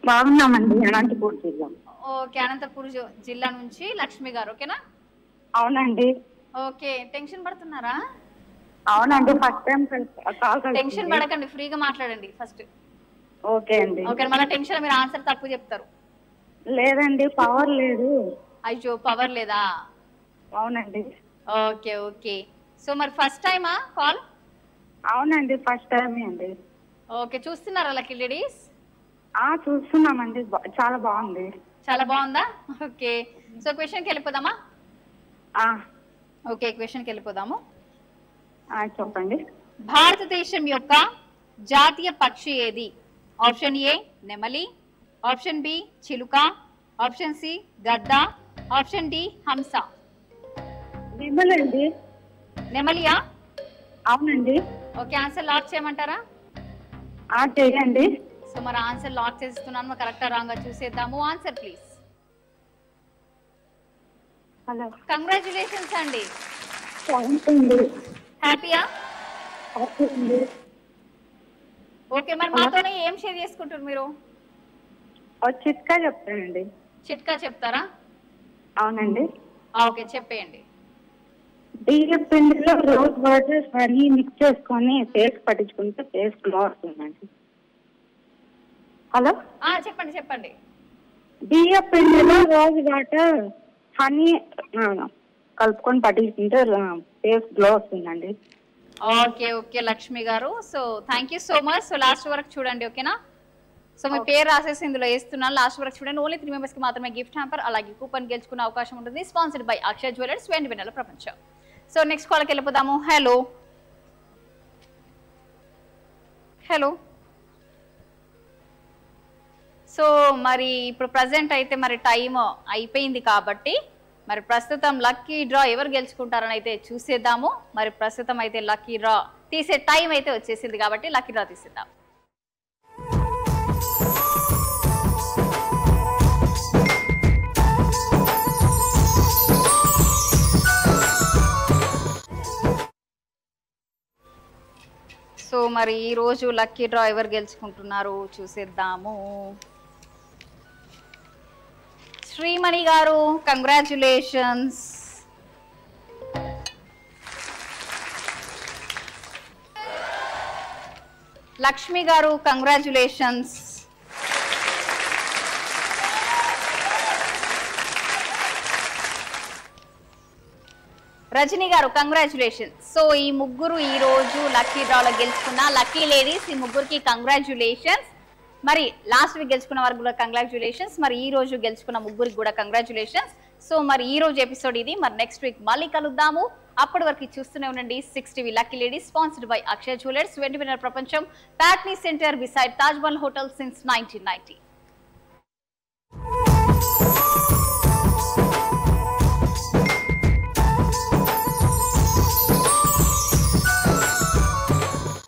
బాగున్నామండి. అనంతపూర్ జిల్లా. ఓకే, అనంతపూర్ జిల్లా నుంచి లక్ష్మి గారు. ఓకేనా? అవునండి. ఓకే, టెన్షన్ పడుతున్నారా? అవునండి, ఫస్ట్ టైం టెన్షన్ పడకండి, ఫ్రీగా మాట్లాడండి ఫస్ట్. ఓకే అండి. ఓకే, మళ్ళీ టెన్షన్ మీరు ఆన్సర్ తప్పు చెప్తారు. లేదండి, పవర్ లేదు. అయ్యో, పవర్ లేదా? అవునండి. ఓకే ఓకే, సో మరి ఫస్ట్ టైమా కాల్? అవునండి, ఫస్ట్ టైం అండి. ఓకే, చూస్తున్నారా లక్కీ లేడీస్? చూస్తున్నామండి, చాలా బాగుంది. చాలా బాగుందా? ఓకే, సో క్వశ్చన్కి వెళ్ళిపోదామా? ఓకే, క్వశ్చన్కి వెళ్ళిపోదాము. చెప్పండి. భారతదేశం యొక్క జాతీయ పక్షి ఏది? ఆప్షన్ ఏ నెమలి, ఆప్షన్ బి చిలుక, ఆప్షన్ సి గద్ద, ఆప్షన్ డి హంస. నెమలండి. నెమలియా? అవునండి. ఓకే, ఆన్సర్ లాక్ చేయమంటారా? చేయండి. సో మరి ఆన్సర్ లాక్ చేస్తున్నాను, కరెక్టా రాంగ్ చూసేద్దాము. Answer please. హలో, కంగ్రాచులేషన్స్ అండి. హ్యాపీయా? ఓకే, మరి మాతోనే ఏం షేర్ చేసుకుంటారు మీరు? చిట్కా చెప్తానండి. చిట్కా చెప్తారా? అవునండి. ఓకే, చెప్పేయండి. బియ్యం పిండిలో రోజ్ వాటర్ హనీ మిక్స్ చేసుకొని ఫేస్ పట్టించుకుంటే ఫేస్ గ్లో వస్తుందండి. హలో, చెప్పండి చెప్పండి. బియ్యం పిండిలో రోజ్ వాటర్ హనీ కలుపుకొని పట్టించుకుంటే ఫేస్ గ్లో వస్తుందండి. ఓకే ఓకే లక్ష్మి గారు, so thank you so much. So last వరకు చూడండి, ఓకేనా? సో మీ పేరు రాసేసి ఇందులో వేస్తున్నాను, లాస్ట్ వరకు చూడండి. ఓన్లీ 3 మెంబర్స్ కి మాత్రమే గిఫ్ట్ హ్యాంపర్ అలాగే కూపన్ గెలుచుకునే అవకాశం ఉంటుంది. Sponsored by Akshaya jewellers, Vendi Vennela ప్రపంచం. సో నెక్స్ట్ కాల్కి వెళ్ళిపోదాము. Hello hello. సో మరి ఇప్పుడు ప్రజెంట్ అయితే మరి టైం అయిపోయింది కాబట్టి మరి ప్రస్తుతం లక్కీ డ్రా ఎవరు గెలుచుకుంటారని అయితే చూసేద్దాము. మరి ప్రస్తుతం అయితే లక్కీ డ్రా తీసే టైం అయితే వచ్చేసింది కాబట్టి లక్కీ డ్రా తీసేద్దాం. సో మరి ఈ రోజు లక్కీ డ్రా ఎవరు గెలుచుకుంటున్నారు చూసేద్దాము. శ్రీమణి గారు కంగ్రాచులేషన్స్. లక్ష్మి గారు కంగ్రాచులేషన్స్. రజనీ గారు కంగ్రాచులేషన్స్. సో ఈ ముగ్గురు ఈ రోజు లక్కీ డ్రాలో గెలుచుకున్న లక్కీ లేడీస్, ఈ ముగ్గురికి కంగ్రాచులేషన్స్. మరి లాస్ట్ వీక్ గెలుచుకున్న వారికి కూడా కంగ్రాచులేషన్స్, మరి ఈ రోజు గెలుచుకున్న ముగ్గురికి కూడా కంగ్రాచులేషన్స్. సో మరి ఈ రోజు ఎపిసోడ్ ఇది, మరి నెక్స్ట్ వీక్ మళ్ళీ కలుద్దాము. అప్పటి వరకు చూస్తూనే ఉండండి 6 TV lucky ladies, sponsored by Akshaya jewellers, Vendi Vennela Prapancham, Patny centre beside Taj Mahal hotel since 1990.